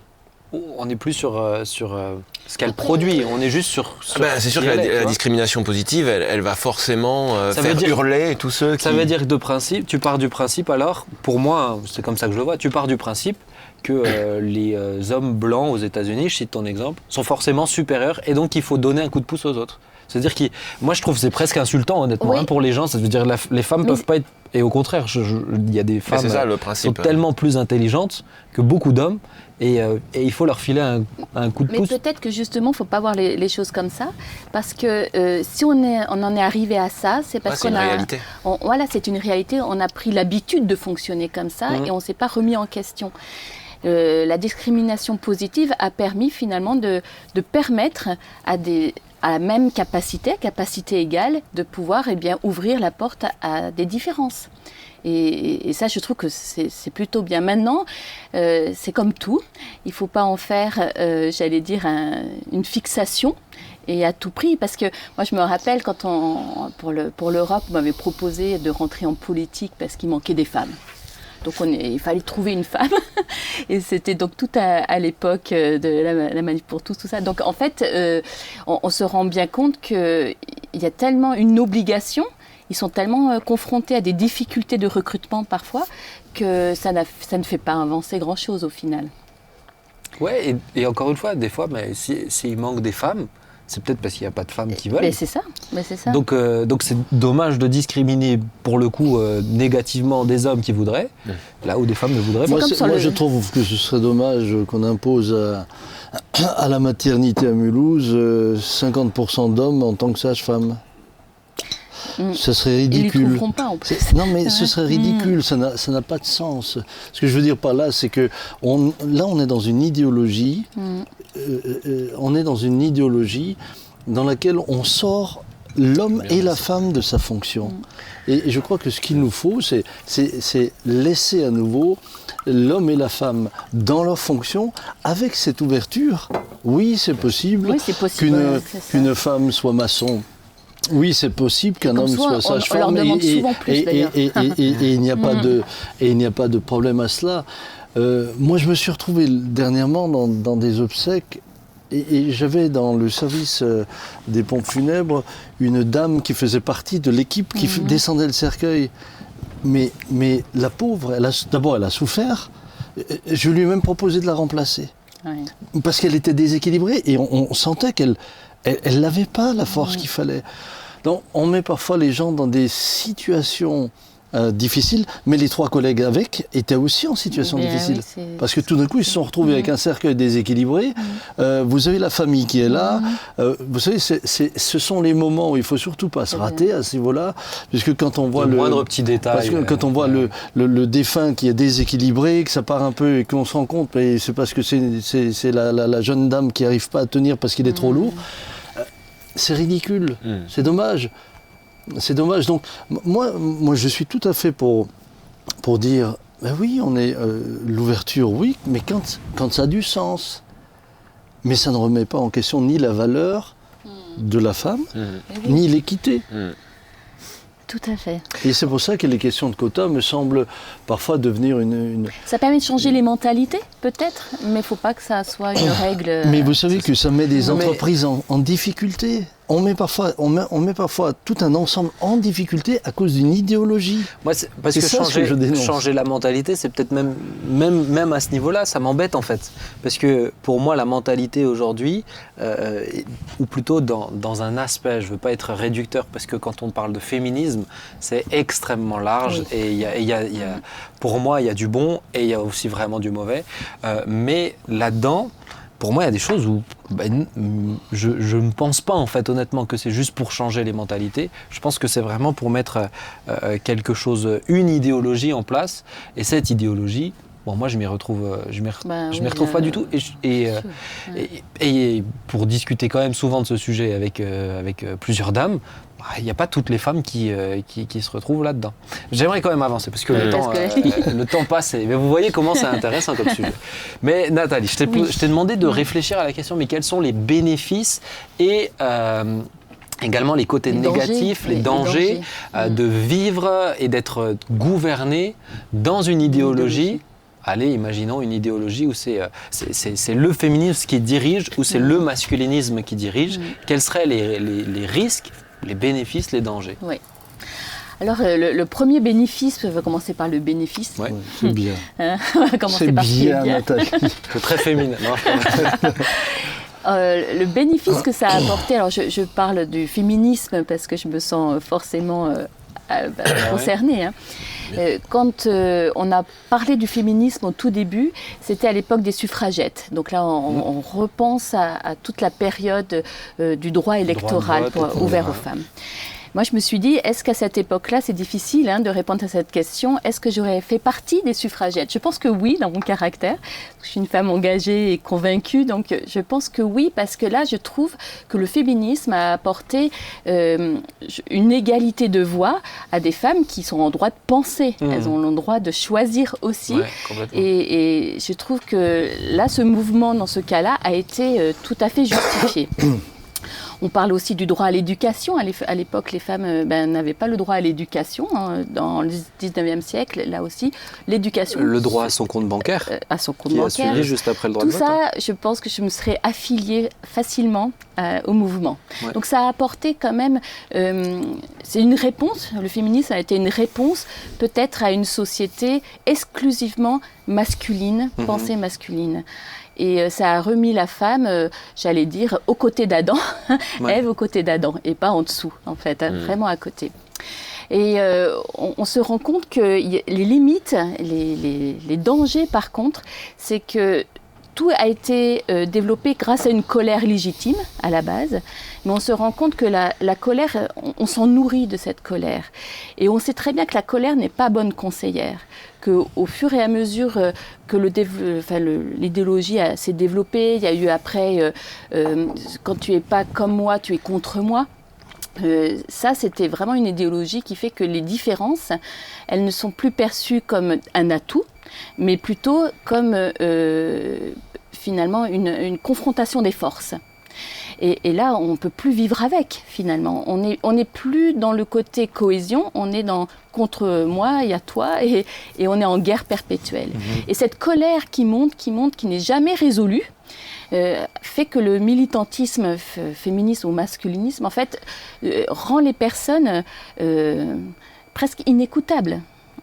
On n'est plus sur ce qu'elle produit, on est juste sur c'est sûr que la discrimination positive, elle va forcément hurler tous ceux qui... Ça veut dire que de principe, tu pars du principe alors, pour moi, c'est comme ça que je le vois, tu pars du principe que les hommes blancs aux États-Unis, je cite ton exemple, sont forcément supérieurs et donc il faut donner un coup de pouce aux autres. C'est-à-dire que moi je trouve que c'est presque insultant honnêtement oui. Pour les gens, ça veut dire que les femmes peuvent pas être... Et au contraire, il y a des femmes qui sont tellement plus intelligentes que beaucoup d'hommes et il faut leur filer un coup de pouce. Mais peut-être que justement, il ne faut pas voir les choses comme ça, parce que si on en est arrivé à ça, c'est parce qu'on a... réalité. Voilà, c'est une réalité, on a pris l'habitude de fonctionner comme ça et on ne s'est pas remis en question. La discrimination positive a permis finalement de permettre à la même capacité égale, de pouvoir ouvrir la porte à des différences. Et ça, je trouve que c'est plutôt bien. Maintenant, c'est comme tout, il ne faut pas en faire, j'allais dire, une fixation et à tout prix. Parce que moi, je me rappelle quand pour l'Europe, on m'avait proposé de rentrer en politique parce qu'il manquait des femmes. Donc il fallait trouver une femme et c'était donc tout à l'époque de la Manif pour tous, tout ça. Donc en fait, on se rend bien compte qu'il y a tellement une obligation, ils sont tellement confrontés à des difficultés de recrutement parfois que ça ne fait pas avancer grand-chose au final. Ouais, et encore une fois, des fois, s'il manque des femmes, c'est peut-être parce qu'il n'y a pas de femmes qui veulent. Mais c'est ça. Donc c'est dommage de discriminer pour le coup négativement des hommes qui voudraient, là où des femmes ne voudraient pas. Moi je trouve que ce serait dommage qu'on impose à la maternité à Mulhouse 50% d'hommes en tant que sage-femme. Ça serait ridicule. Ils ne trouveront pas en plus. Non mais ce serait ridicule, ça n'a pas de sens. Ce que je veux dire par là, c'est que on est dans une idéologie, dans laquelle on sort l'homme et la femme de sa fonction. Et je crois que ce qu'il nous faut, c'est laisser à nouveau l'homme et la femme dans leur fonction, avec cette ouverture. Oui, c'est possible, qu'une femme soit maçon. Oui, c'est possible qu'un homme soit sage-femme. On leur demande souvent plus, d'ailleurs. Et il n'y a pas de problème à cela. Moi, je me suis retrouvé dernièrement dans des obsèques et j'avais dans le service des pompes funèbres une dame qui faisait partie de l'équipe qui descendait le cercueil. Mais la pauvre, d'abord, elle a souffert. Je lui ai même proposé de la remplacer. Oui. Parce qu'elle était déséquilibrée et on sentait qu'elle n'avait pas la force qu'il fallait. Donc on met parfois les gens dans des situations difficiles, mais les trois collègues avec étaient aussi en situation difficile. Oui, parce que tout d'un coup, ils se sont retrouvés avec un cercueil déséquilibré. Vous avez la famille qui est là. Vous savez, ce sont les moments où il ne faut surtout pas se rater à ce niveau-là, puisque quand on voit le moindre petit détail. Parce que quand on voit le défunt qui est déséquilibré, que ça part un peu et qu'on se rend compte, mais c'est parce que c'est la jeune dame qui n'arrive pas à tenir parce qu'il est trop lourd. C'est ridicule, c'est dommage. C'est dommage. Donc, moi, je suis tout à fait pour dire, ben oui, on est l'ouverture, oui, mais quand ça a du sens. Mais ça ne remet pas en question ni la valeur de la femme, ni l'équité. Tout à fait. Et c'est pour ça que les questions de quotas me semblent parfois devenir une... Ça permet de changer les mentalités, peut-être, mais il ne faut pas que ça soit une règle... Mais vous savez que ça met des entreprises en difficulté. On met parfois tout un ensemble en difficulté à cause d'une idéologie. Moi, parce que changer la mentalité, c'est peut-être même à ce niveau-là, ça m'embête en fait. Parce que pour moi, la mentalité aujourd'hui, ou plutôt dans un aspect, je ne veux pas être réducteur, parce que quand on parle de féminisme, c'est extrêmement large. Oui. Et pour moi, il y a du bon et il y a aussi vraiment du mauvais. Mais là-dedans, pour moi, il y a des choses où je ne pense pas, en fait, honnêtement, que c'est juste pour changer les mentalités. Je pense que c'est vraiment pour mettre quelque chose, une idéologie en place. Et cette idéologie, bon, moi, je m'y retrouve pas du tout. Et pour discuter quand même souvent de ce sujet avec plusieurs dames, il n'y a pas toutes les femmes qui se retrouvent là-dedans. J'aimerais quand même avancer parce que le temps passe. Mais vous voyez comment c'est intéressant comme sujet. Mais Nathalie, je t'ai demandé de réfléchir à la question, mais quels sont les bénéfices et également les côtés négatifs, les dangers de vivre et d'être gouverné dans une idéologie. Allez, imaginons une idéologie où c'est le féminisme qui dirige, ou c'est le masculinisme qui dirige. Quels seraient les risques, les bénéfices, les dangers? Oui. Alors, le premier bénéfice, on va commencer par le bénéfice. Ouais, c'est bien. On va commencer par ce qui est bien. Nathalie. C'est très féminin. Le bénéfice que ça a apporté, alors je parle du féminisme parce que je me sens forcément concernée. Hein. Quand on a parlé du féminisme au tout début, c'était à l'époque des suffragettes. Donc là, on repense à toute la période du droit électoral ouvert aux femmes. Moi, je me suis dit, est-ce qu'à cette époque-là, c'est difficile de répondre à cette question, est-ce que j'aurais fait partie des suffragettes? Je pense que oui, dans mon caractère. Je suis une femme engagée et convaincue, donc je pense que oui, parce que là, je trouve que le féminisme a apporté une égalité de voix à des femmes qui sont en droit de penser. Elles ont le droit de choisir aussi. Ouais, et je trouve que là, ce mouvement, dans ce cas-là, a été tout à fait justifié. On parle aussi du droit à l'éducation. À l'époque, les femmes n'avaient pas le droit à l'éducation. Dans le 19e siècle, là aussi, l'éducation... Le droit à son compte bancaire. À son compte bancaire. Qui a suivi juste après le droit de vote. Tout ça, je pense que je me serais affiliée facilement au mouvement. Ouais. Donc ça a apporté quand même... c'est une réponse. Le féminisme a été une réponse peut-être à une société exclusivement masculine, pensée masculine. Et ça a remis la femme, j'allais dire, aux côtés d'Adam, Ève aux côtés d'Adam, et pas en dessous, en fait, vraiment à côté. Et on se rend compte que les limites, les dangers, par contre, c'est que tout a été développé grâce à une colère légitime, à la base, mais on se rend compte que la colère, on s'en nourrit de cette colère. Et on sait très bien que la colère n'est pas bonne conseillère, qu'au fur et à mesure que l'idéologie s'est développée, il y a eu après, quand tu n'es pas comme moi, tu es contre moi. Ça, c'était vraiment une idéologie qui fait que les différences, elles ne sont plus perçues comme un atout, mais plutôt comme finalement une confrontation des forces. Et là, on ne peut plus vivre avec, finalement. On n'est plus dans le côté cohésion, on est dans contre moi, il y a toi, et on est en guerre perpétuelle. Et cette colère qui monte, qui n'est jamais résolue, fait que le militantisme féministe ou masculinisme, en fait, rend les personnes presque inécoutables.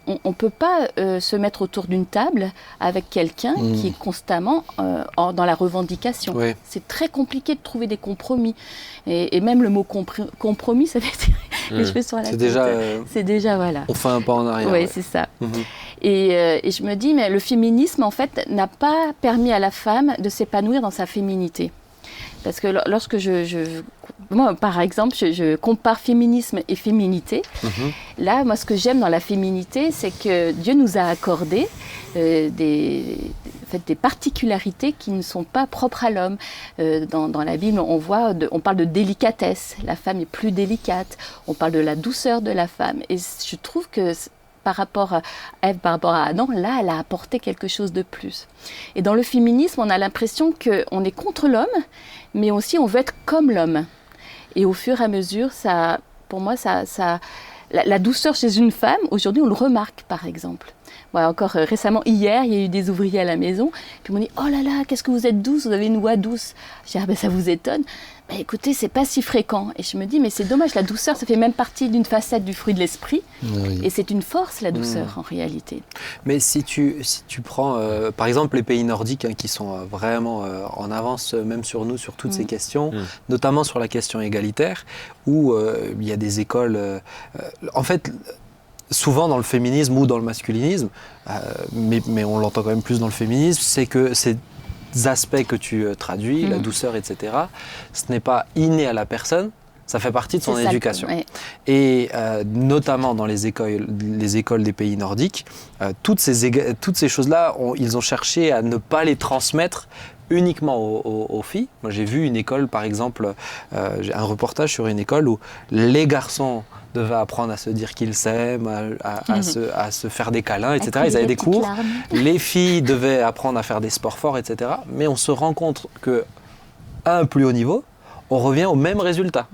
On ne peut pas se mettre autour d'une table avec quelqu'un qui est constamment dans la revendication. Oui. C'est très compliqué de trouver des compromis. Et même le mot compromis, ça fait tirer les cheveux sur la tête. C'est déjà, voilà. On fait un pas en arrière. Oui, c'est ça. Et je me dis, mais le féminisme, en fait, n'a pas permis à la femme de s'épanouir dans sa féminité. Parce que lorsque moi, par exemple, je compare féminisme et féminité. Là, moi, ce que j'aime dans la féminité, c'est que Dieu nous a accordé des particularités qui ne sont pas propres à l'homme. Dans la Bible, on parle de délicatesse. La femme est plus délicate. On parle de la douceur de la femme. Et je trouve que par rapport à Ève, par rapport à Adam, là, elle a apporté quelque chose de plus. Et dans le féminisme, on a l'impression qu'on est contre l'homme, mais aussi on veut être comme l'homme. Et au fur et à mesure, pour moi, la douceur chez une femme, aujourd'hui, on le remarque, par exemple. Moi, encore récemment, hier, il y a eu des ouvriers à la maison, puis ils m'ont dit « Oh là là, qu'est-ce que vous êtes douce, vous avez une voix douce !» Je dis « Ah ben ça vous étonne ?» Ben écoutez, c'est pas si fréquent. Et je me dis, mais c'est dommage, la douceur, ça fait même partie d'une facette du fruit de l'esprit. Oui. Et c'est une force, la douceur, en réalité. Mais si tu prends, par exemple, les pays nordiques, qui sont vraiment en avance, même sur nous, sur toutes ces questions, notamment sur la question égalitaire, où il y a des écoles... en fait, souvent dans le féminisme ou dans le masculinisme, mais on l'entend quand même plus dans le féminisme, c'est que aspects que tu traduis, la douceur, etc., ce n'est pas inné à la personne, ça fait partie de son éducation. Et notamment dans les écoles des pays nordiques, toutes ces choses-là, ils ont cherché à ne pas les transmettre uniquement aux filles. Moi, j'ai vu une école, par exemple, j'ai un reportage sur une école où les garçons devaient apprendre à se dire qu'ils s'aiment, à se faire des câlins, etc. Ils avaient des cours. Les filles devaient apprendre à faire des sports forts, etc. Mais on se rend compte qu'à un plus haut niveau, on revient au même résultat.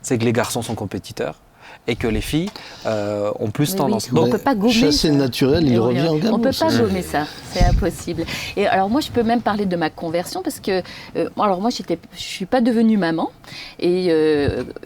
C'est que les garçons sont compétiteurs et que les filles ont plus tendance. Donc, on ne peut pas gommer chasser ça. naturel, il revient au galop. On ne peut pas gommer ça, c'est impossible. Et alors moi, je peux même parler de ma conversion parce que, alors moi, je ne suis pas devenue maman. Et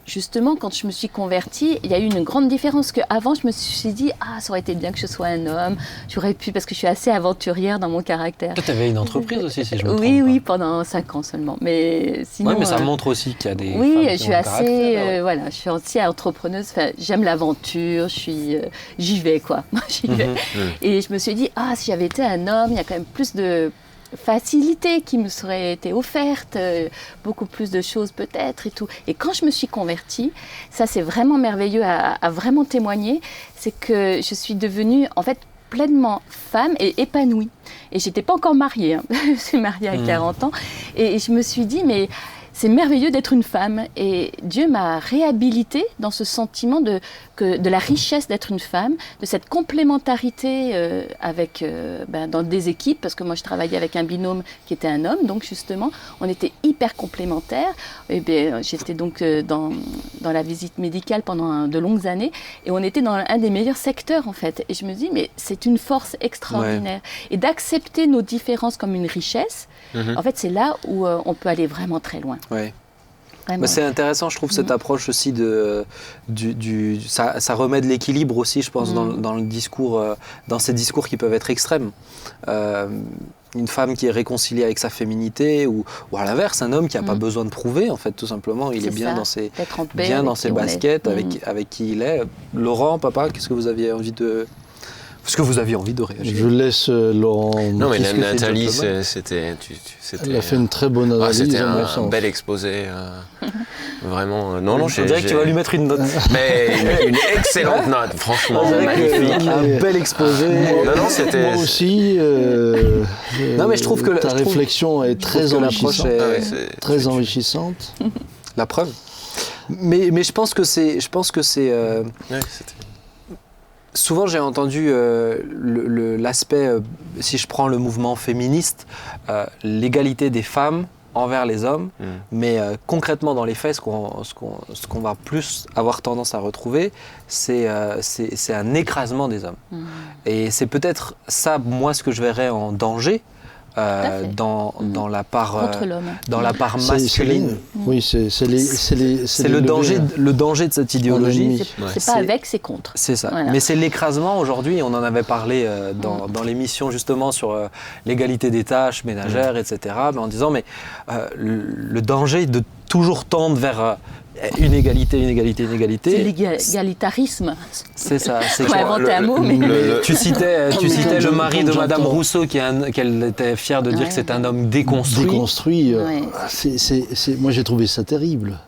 justement, quand je me suis convertie, il y a eu une grande différence. Qu'avant, je me suis dit, ça aurait été bien que je sois un homme. J'aurais pu, parce que je suis assez aventurière dans mon caractère. Toi, tu avais une entreprise aussi, si je me trompe Oui, pas. pendant 5 ans seulement. Mais sinon, mais ça montre aussi qu'il y a des oui, femmes qui ont un caractère. je suis assez entrepreneuse. Enfin, j'aime l'aventure, j'y vais quoi. J'y vais. Et je me suis dit, si j'avais été un homme, il y a quand même plus de facilités qui me seraient été offertes, beaucoup plus de choses peut-être et tout. Et quand je me suis convertie, ça c'est vraiment merveilleux à vraiment témoigner, c'est que je suis devenue en fait pleinement femme et épanouie. Et j'étais pas encore mariée, je suis mariée à 40 ans. Et je me suis dit, mais c'est merveilleux d'être une femme et Dieu m'a réhabilitée dans ce sentiment de la richesse d'être une femme, de cette complémentarité dans des équipes, parce que moi je travaillais avec un binôme qui était un homme, donc justement on était hyper complémentaires. Et bien, j'étais donc dans la visite médicale pendant de longues années et on était dans un des meilleurs secteurs en fait. Et je me dis mais c'est une force extraordinaire. Et d'accepter nos différences comme une richesse, en fait c'est là où on peut aller vraiment très loin. Ouais. C'est intéressant, je trouve, cette approche aussi ça remet de l'équilibre aussi, je pense, dans le discours, dans ces discours qui peuvent être extrêmes. Une femme qui est réconciliée avec sa féminité ou à l'inverse, un homme qui n'a pas besoin de prouver, en fait, tout simplement. Il est bien dans ses baskets, avec qui il est. Laurent, papa, qu'est-ce que vous aviez envie de... Est-ce que vous aviez envie de réagir? Je laisse Laurent... Non, mais Nathalie, c'était... Elle a fait une très bonne analyse. C'était un bel exposé. Vraiment... Non, on dirait que tu vas lui mettre une note. Mais une excellente note, franchement. Magnifique. Un bel exposé. C'était... Moi aussi, non, mais je trouve que ta réflexion est très enrichissante. Très enrichissante. La preuve. Mais je pense que c'est... Souvent, j'ai entendu l'aspect, si je prends le mouvement féministe, l'égalité des femmes envers les hommes, mais concrètement dans les faits, ce qu'on va plus avoir tendance à retrouver, c'est un écrasement des hommes. Et c'est peut-être ça, moi, ce que je verrais en danger, dans la part masculine. Oui, c'est le danger de cette idéologie. C'est pas avec, c'est contre. C'est ça. Voilà. Mais c'est l'écrasement aujourd'hui. On en avait parlé dans l'émission justement sur l'égalité des tâches ménagères, etc. Mais en disant le danger de toujours tendre vers une égalité. C'est l'égalitarisme. C'est ça. On va inventer un mot, mais... Tu citais le mari de Madame Rousseau qu'elle était fière de dire que c'est un homme déconstruit. Moi, j'ai trouvé ça terrible.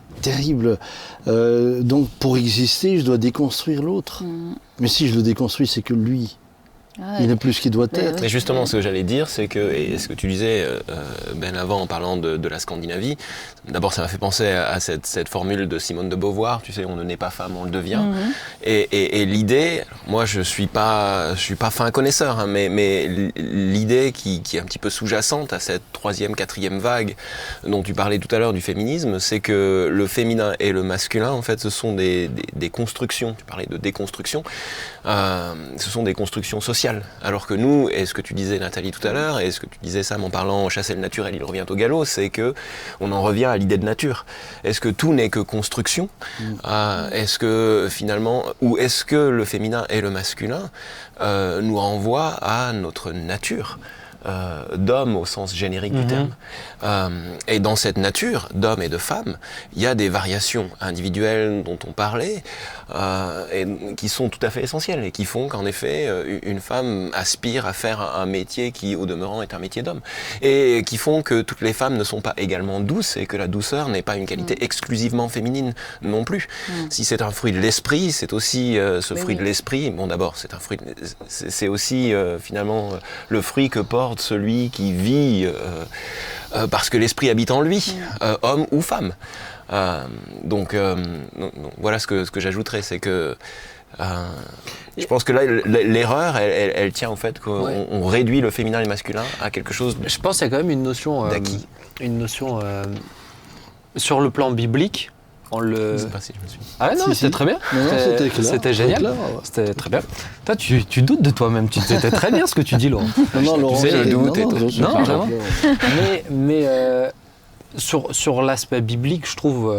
Donc, pour exister, je dois déconstruire l'autre. Mais si je le déconstruis, c'est que lui. Il n'est plus ce qu'il doit être. Mais justement, ce que j'allais dire, c'est que, et ce que tu disais Ben avant en parlant de la Scandinavie, d'abord ça m'a fait penser à cette formule de Simone de Beauvoir, tu sais, on ne naît pas femme, on le devient. Et l'idée, moi je suis pas fin connaisseur, hein, mais l'idée qui est un petit peu sous-jacente à cette 3e, 4e vague dont tu parlais tout à l'heure du féminisme, c'est que le féminin et le masculin, en fait, ce sont des constructions. Tu parlais de déconstruction. Ce sont des constructions sociales. Alors que nous, et ce que tu disais Nathalie tout à l'heure, et ce que tu disais Sam en parlant chasser le naturel, il revient au galop, c'est que on en revient à l'idée de nature. Est-ce que tout n'est que construction? Est-ce que finalement, ou est-ce que le féminin et le masculin nous renvoient à notre nature? d'homme au sens générique du terme. Et dans cette nature d'homme et de femme, il y a des variations individuelles dont on parlait, et qui sont tout à fait essentielles et qui font qu'en effet, une femme aspire à faire un métier qui, au demeurant, est un métier d'homme. Et qui font que toutes les femmes ne sont pas également douces et que la douceur n'est pas une qualité exclusivement féminine non plus. Si c'est un fruit de l'esprit, c'est aussi ce fruit de l'esprit. Bon, d'abord, c'est aussi finalement le fruit que porte celui qui vit parce que l'esprit habite en lui, homme ou femme. Donc voilà ce que j'ajouterais, c'est que je pense que là, l'erreur, elle tient au fait qu'on réduit le féminin et le masculin à quelque chose Je pense qu'il y a quand même une notion d'acquis. Sur le plan biblique. Je ne sais pas si je me suis... Ah ouais, non, mais c'était très bien. Non, c'était clair. C'était génial. C'était clair, ouais. C'était très bien. Toi, tu doutes de toi-même. C'était très bien ce que tu dis, Laurent. Non, Laurent, sais, le doute et tout. Non, vraiment. Mais sur l'aspect biblique, je trouve,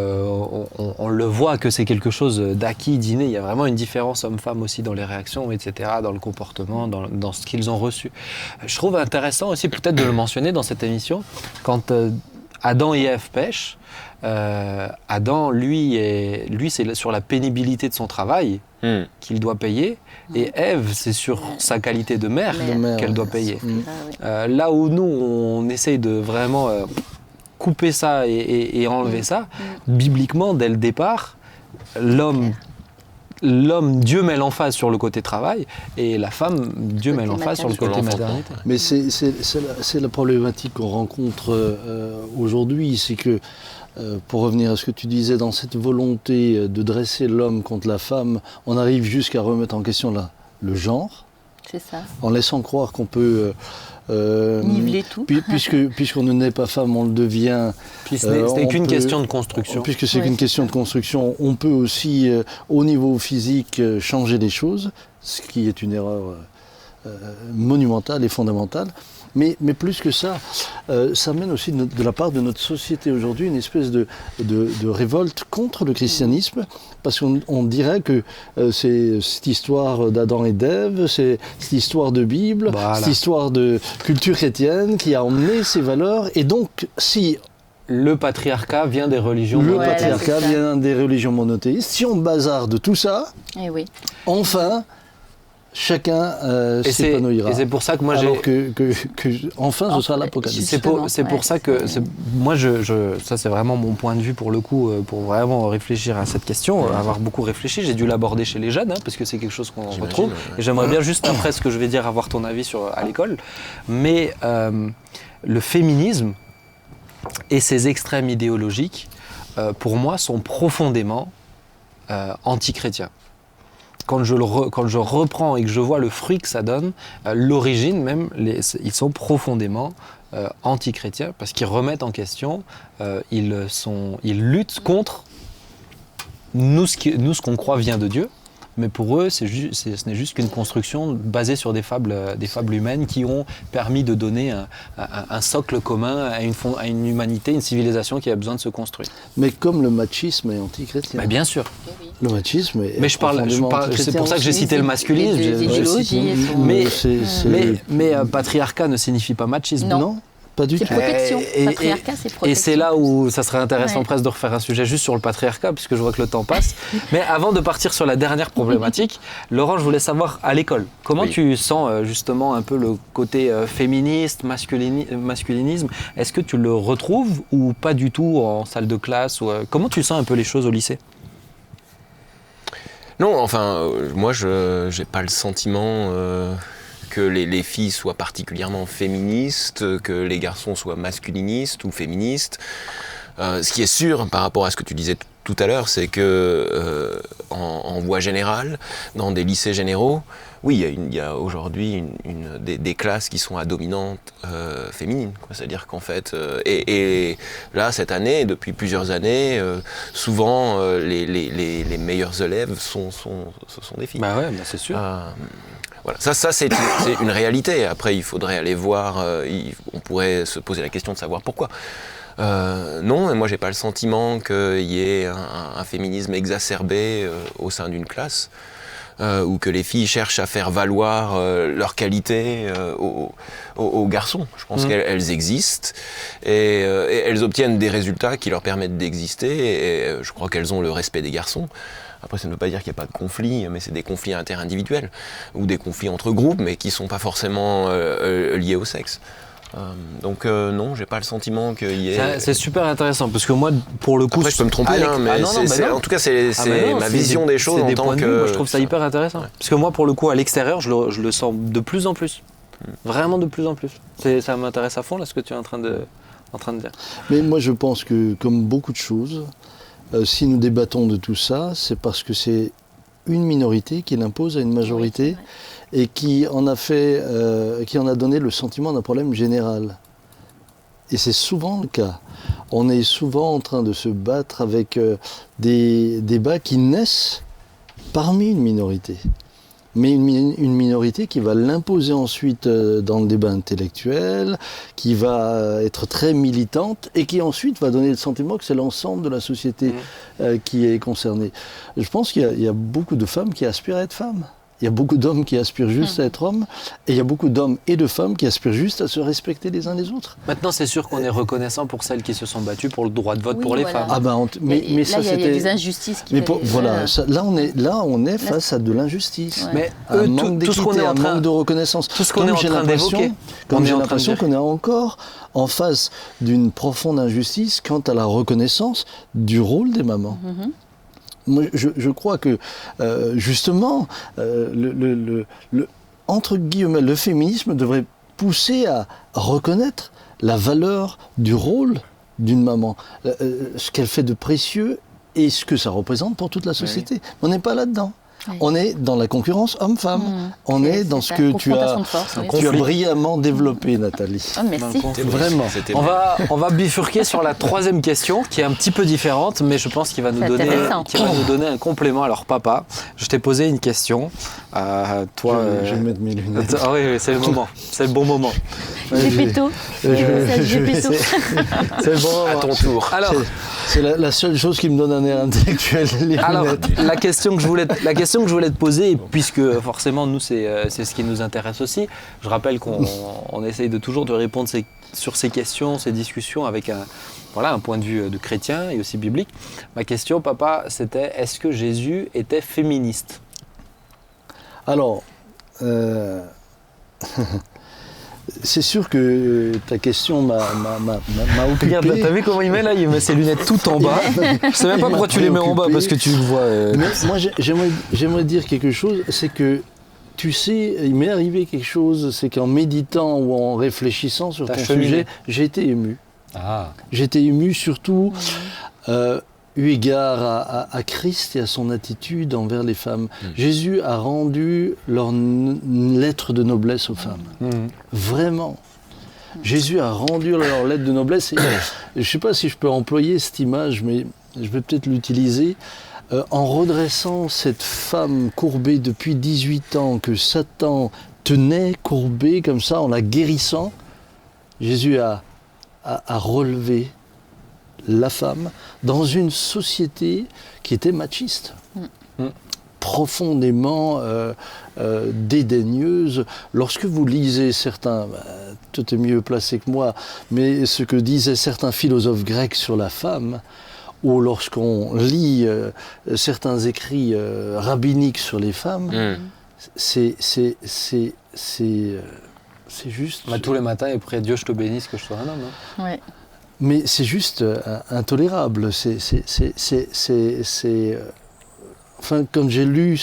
on le voit que c'est quelque chose d'acquis, d'inné. Il y a vraiment une différence homme-femme aussi dans les réactions, etc., dans le comportement, dans ce qu'ils ont reçu. Je trouve intéressant aussi peut-être de le mentionner dans cette émission, quand Adam et Ève pêchent. Adam, lui, c'est sur la pénibilité de son travail qu'il doit payer, et Ève, c'est sur sa qualité de mère qu'elle doit payer. Là où nous, on essaye de vraiment couper ça et enlever ça, bibliquement, dès le départ, l'homme, Dieu met l'emphase sur le côté travail, et la femme, Dieu met l'emphase sur le côté maternité. Mais c'est la problématique qu'on rencontre aujourd'hui, c'est que, pour revenir à ce que tu disais, dans cette volonté de dresser l'homme contre la femme, on arrive jusqu'à remettre en question le genre, C'est ça. en laissant croire qu'on peut... Niveler tout. Puisqu'on ne naît pas femme, on le devient. Puis ce n'est qu'une question de construction. Puisque c'est qu'une question de construction, on peut aussi, au niveau physique, changer les choses, ce qui est une erreur monumentale et fondamentale. Mais plus que ça, ça mène aussi de la part de notre société aujourd'hui une espèce de révolte contre le christianisme, parce qu'on dirait que c'est cette histoire d'Adam et d'Ève, c'est cette histoire de Bible, cette histoire de culture chrétienne qui a emmené ces valeurs, et donc si... Le patriarcat vient des religions monothéistes. Le patriarcat vient des religions monothéistes. Si on bazarde tout ça, enfin... chacun s'épanouira. Et c'est pour ça que moi alors enfin ce sera l'apocalypse. C'est pour ça que moi ça c'est vraiment mon point de vue pour le coup, pour vraiment réfléchir à cette question, avoir beaucoup réfléchi. J'ai dû l'aborder chez les jeunes parce que c'est quelque chose qu'on retrouve. Et j'aimerais bien juste après ce que je vais dire avoir ton avis à l'école. Mais le féminisme et ses extrêmes idéologiques, pour moi, sont profondément anti-chrétiens. Quand je reprends et que je vois le fruit que ça donne, l'origine même, ils sont profondément anti-chrétiens parce qu'ils remettent en question, ils luttent contre ce qu'on croit vient de Dieu. Mais pour eux, ce n'est juste qu'une construction basée sur des fables humaines qui ont permis de donner un socle commun à une humanité, une civilisation qui a besoin de se construire. Mais comme le machisme est anti-chrétien. Bien sûr. Le machisme est mais c'est pour ça que j'ai cité le masculisme. Mais patriarcat ne signifie pas machisme. Non. Pas du tout. C'est protection. Patriarcat, c'est protection. Et c'est là où ça serait intéressant presque de refaire un sujet juste sur le patriarcat, puisque je vois que le temps passe. Mais avant de partir sur la dernière problématique, Laurent, je voulais savoir, à l'école, comment tu sens justement un peu le côté féministe, masculinisme? Est-ce que tu le retrouves ou pas du tout en salle de classe comment tu sens un peu les choses au lycée? Non, enfin, moi, je n'ai pas le sentiment... que les filles soient particulièrement féministes, que les garçons soient masculinistes ou féministes. Ce qui est sûr par rapport à ce que tu disais tout à l'heure, c'est que en voie générale, dans des lycées généraux, oui, il y a aujourd'hui des classes qui sont à dominante féminine. C'est-à-dire qu'en fait, et là, cette année, depuis plusieurs années, souvent, les meilleurs élèves ce sont des filles. Bah ouais, c'est sûr. Voilà. Ça c'est une réalité. Après, il faudrait aller voir, on pourrait se poser la question de savoir pourquoi. Non, moi j'ai pas le sentiment qu'il y ait un féminisme exacerbé au sein d'une classe. ou que les filles cherchent à faire valoir leurs qualités aux garçons. Je pense qu'elles existent et elles obtiennent des résultats qui leur permettent d'exister et je crois qu'elles ont le respect des garçons. Après, ça ne veut pas dire qu'il n'y a pas de conflits, mais c'est des conflits interindividuels ou des conflits entre groupes, mais qui ne sont pas forcément liés au sexe. Donc non, j'ai pas le sentiment qu'il y ait... C'est super intéressant, parce que moi, pour le coup... Après, je peux me tromper, mais en tout cas, c'est ma vision des choses en tant que... Moi, je trouve ça hyper intéressant. Ouais. Parce que moi, pour le coup, à l'extérieur, je le sens de plus en plus. Vraiment de plus en plus. Ça m'intéresse à fond, là, ce que tu es en train de dire. Mais moi, je pense que, comme beaucoup de choses, si nous débattons de tout ça, c'est parce que c'est une minorité qui l'impose à une majorité et qui en a donné le sentiment d'un problème général. Et c'est souvent le cas. On est souvent en train de se battre avec des débats qui naissent parmi une minorité. Mais une minorité qui va l'imposer ensuite dans le débat intellectuel, qui va être très militante et qui ensuite va donner le sentiment que c'est l'ensemble de la société qui est concernée. Je pense qu'il y a beaucoup de femmes qui aspirent à être femmes. Il y a beaucoup d'hommes qui aspirent juste à être hommes, et il y a beaucoup d'hommes et de femmes qui aspirent juste à se respecter les uns les autres. Maintenant, c'est sûr qu'on est reconnaissant pour celles qui se sont battues pour le droit de vote pour les femmes. Ah ben, mais ça, il y a des injustices qui... Là, on est face à de l'injustice. Ouais. Mais un manque d'équité, un manque de reconnaissance. Tout ce qu'on est en train d'évoquer. Comme j'ai l'impression qu'on est encore en face d'une profonde injustice quant à la reconnaissance du rôle des mamans. Moi, je crois que, justement, entre guillemets, le féminisme devrait pousser à reconnaître la valeur du rôle d'une maman, ce qu'elle fait de précieux et ce que ça représente pour toute la société. On n'est pas là-dedans. On est dans la concurrence homme-femme. On est dans ce que tu as brillamment développé, Nathalie. Oh, merci. Vraiment. On va bifurquer sur la troisième question, qui est un petit peu différente, mais je pense qu'il va nous donner un complément. Alors, papa, je t'ai posé une question. Toi, je vais mettre mes lunettes. Ah oui, c'est le moment. C'est le bon moment. Gepetto. C'est le bon moment. À ton tour. Alors, c'est la seule chose qui me donne un air intellectuel. Alors, la question que je voulais te poser, puisque forcément nous c'est ce qui nous intéresse aussi, je rappelle qu'on essaye toujours de répondre sur ces questions, ces discussions avec un point de vue de chrétien et aussi biblique. Ma question, papa, c'était: est-ce que Jésus était féministe? Alors, c'est sûr que ta question m'a occupé. Regarde, t'as vu comment il met là? Il met ses lunettes tout en bas. Je sais même pas pourquoi tu les mets en bas, parce que tu le vois. Mais moi, j'aimerais dire quelque chose, c'est que, tu sais, il m'est arrivé quelque chose, c'est qu'en méditant ou en réfléchissant sur ton sujet, j'ai été ému. J'ai été ému surtout eu égard à Christ et à son attitude envers les femmes. Jésus a rendu leur lettre de noblesse aux femmes. Vraiment. Jésus a rendu leur lettre de noblesse. Et je ne sais pas si je peux employer cette image, mais je vais peut-être l'utiliser. En redressant cette femme courbée depuis 18 ans, que Satan tenait courbée comme ça, en la guérissant, Jésus a relevé la femme dans une société qui était machiste, profondément dédaigneuse. Lorsque vous lisez certains, toi tu es mieux placé que moi, mais ce que disaient certains philosophes grecs sur la femme, ou lorsqu'on lit certains écrits rabbiniques sur les femmes, c'est juste... tous les matins, et prier Dieu, je te bénisse que je sois un homme. Hein. Ouais. Mais c'est juste intolérable. Enfin, quand j'ai lu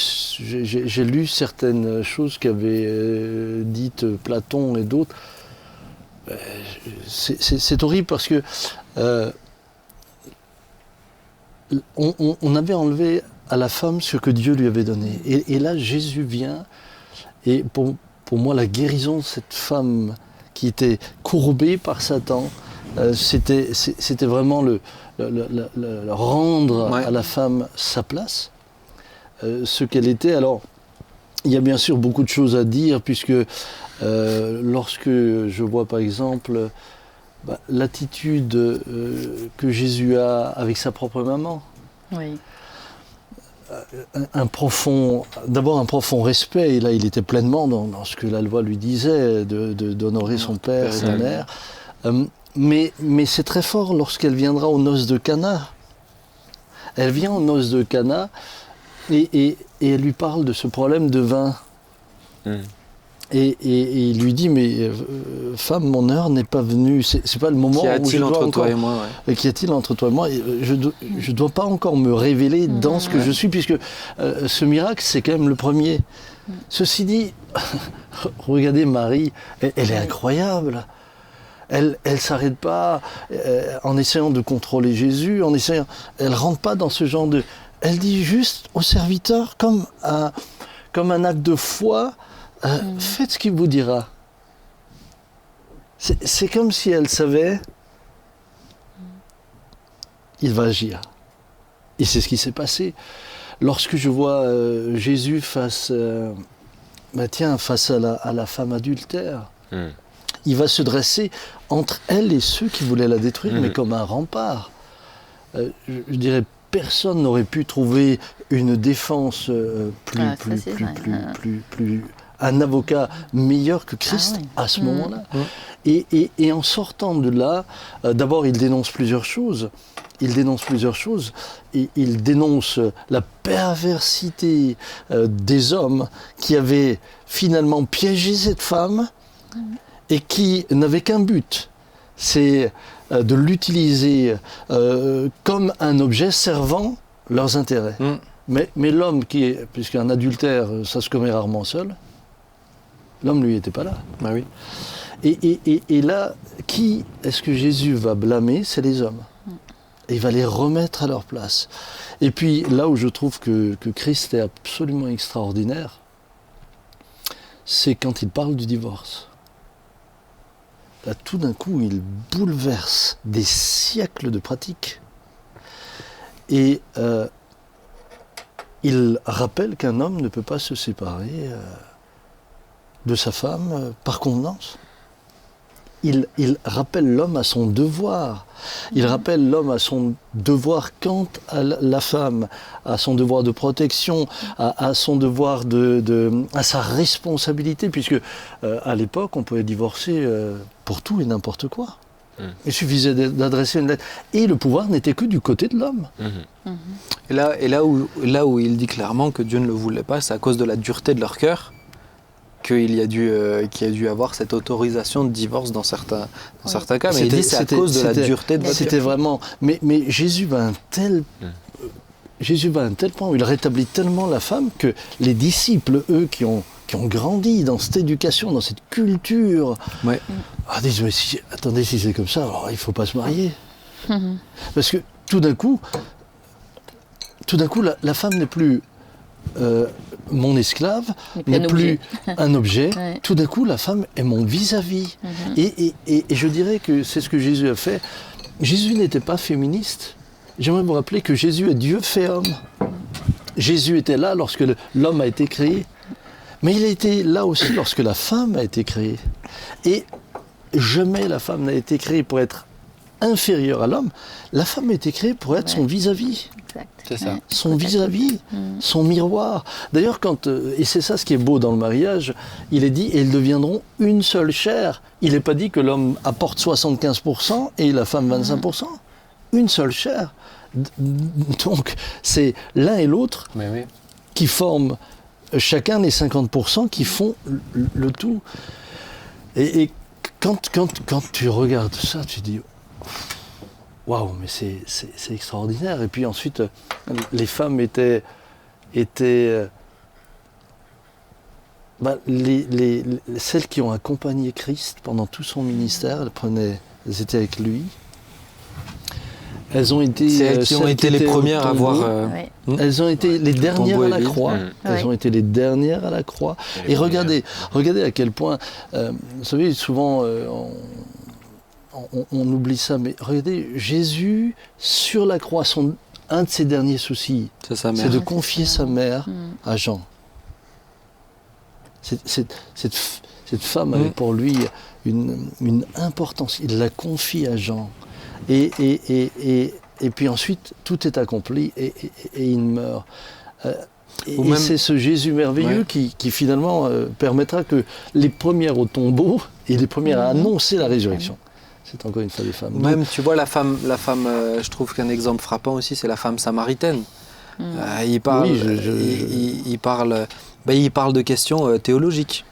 certaines choses qu'avaient dites Platon et d'autres, c'est horrible parce que on avait enlevé à la femme ce que Dieu lui avait donné. Et là, Jésus vient, et pour moi, la guérison de cette femme qui était courbée par Satan, c'était vraiment le rendre à la femme sa place, ce qu'elle était. Alors, il y a bien sûr beaucoup de choses à dire, puisque lorsque je vois par exemple l'attitude que Jésus a avec sa propre maman, un profond respect, et là il était pleinement dans ce que la loi lui disait, d'honorer son père et sa mère. Mais c'est très fort lorsqu'elle viendra aux noces de Cana. Elle vient aux noces de Cana et elle lui parle de ce problème de vin. Et il lui dit, mais femme, mon heure n'est pas venue, c'est pas le moment où je dois entre encore... toi et moi, Qu'y a-t-il entre toi et moi? Je dois pas encore me révéler dans ce que je suis, puisque ce miracle, c'est quand même le premier. Ceci dit, regardez Marie, elle est incroyable. Elle s'arrête pas en essayant de contrôler Jésus, elle rentre pas dans ce genre de... Elle dit juste au serviteur, comme un acte de foi, faites ce qu'il vous dira. C'est comme si elle savait, il va agir. Et c'est ce qui s'est passé. Lorsque je vois Jésus face à la femme adultère, il va se dresser entre elle et ceux qui voulaient la détruire, mais comme un rempart. Je dirais, personne n'aurait pu trouver une défense un avocat meilleur que Christ à ce moment-là. Et en sortant de là, d'abord il dénonce plusieurs choses. Il dénonce la perversité des hommes qui avaient finalement piégé cette femme et qui n'avaient qu'un but, c'est de l'utiliser comme un objet servant leurs intérêts. Mais l'homme puisqu'un adultère, ça se commet rarement seul, l'homme, lui, n'était pas là. Ah oui. Et là, qui est-ce que Jésus va blâmer? C'est les hommes. Et il va les remettre à leur place. Et puis, là où je trouve que Christ est absolument extraordinaire, c'est quand il parle du divorce. Là, tout d'un coup, il bouleverse des siècles de pratiques. Et il rappelle qu'un homme ne peut pas se séparer de sa femme par convenance. Il rappelle l'homme à son devoir. Il rappelle l'homme à son devoir quant à la femme, à son devoir de protection, à son devoir à sa responsabilité, puisque à l'époque, on pouvait divorcer pour tout et n'importe quoi. Il suffisait d'adresser une lettre. Et le pouvoir n'était que du côté de l'homme. Et là où il dit clairement que Dieu ne le voulait pas, c'est à cause de la dureté de leur cœur qu'il y a dû avoir cette autorisation de divorce dans certains cas. Mais il dit c'est à cause de la dureté de votre cœur. C'était vraiment... Mais Jésus va à un tel point où il rétablit tellement la femme que les disciples, eux, qui ont grandi dans cette éducation, dans cette culture, disent, mais si c'est comme ça, alors il ne faut pas se marier. Parce que tout d'un coup, la femme n'est plus mon esclave, n'est plus un objet. Tout d'un coup, la femme est mon vis-à-vis. Et je dirais que c'est ce que Jésus a fait. Jésus n'était pas féministe. J'aimerais vous rappeler que Jésus est Dieu fait homme. Jésus était là lorsque l'homme a été créé. Mais il a été là aussi lorsque la femme a été créée. Et jamais la femme n'a été créée pour être inférieure à l'homme. La femme a été créée pour être son vis-à-vis. Exact. C'est ça. Son vis-à-vis, son miroir. D'ailleurs, et c'est ça ce qui est beau dans le mariage, il est dit, et ils deviendront une seule chair. Il n'est pas dit que l'homme apporte 75% et la femme 25%. Une seule chair. Donc, c'est l'un et l'autre qui forment chacun les 50% qui font le tout. Et quand tu regardes ça, tu dis... Waouh, mais c'est extraordinaire. Et puis ensuite, les femmes étaient celles qui ont accompagné Christ pendant tout son ministère. Elles étaient avec lui. Elles ont été les premières à voir. Elles ont été les dernières à la croix. Elles ont été les dernières à la croix. Et regardez à quel point, vous savez, souvent on oublie ça, mais regardez, Jésus, sur la croix, un de ses derniers soucis, c'est de confier sa mère à Jean. Cette femme avait pour lui une importance. Il la confie à Jean. Et puis ensuite, tout est accompli et il meurt. Et Ou même- c'est ce Jésus merveilleux Ouais. qui finalement permettra que les premières au tombeau et les premières à annoncer la résurrection, c'est encore une fois les femmes. Donc, Même, tu vois, la femme je trouve qu'un exemple frappant aussi, c'est la femme samaritaine. Il parle, Oui, il parle de questions théologiques.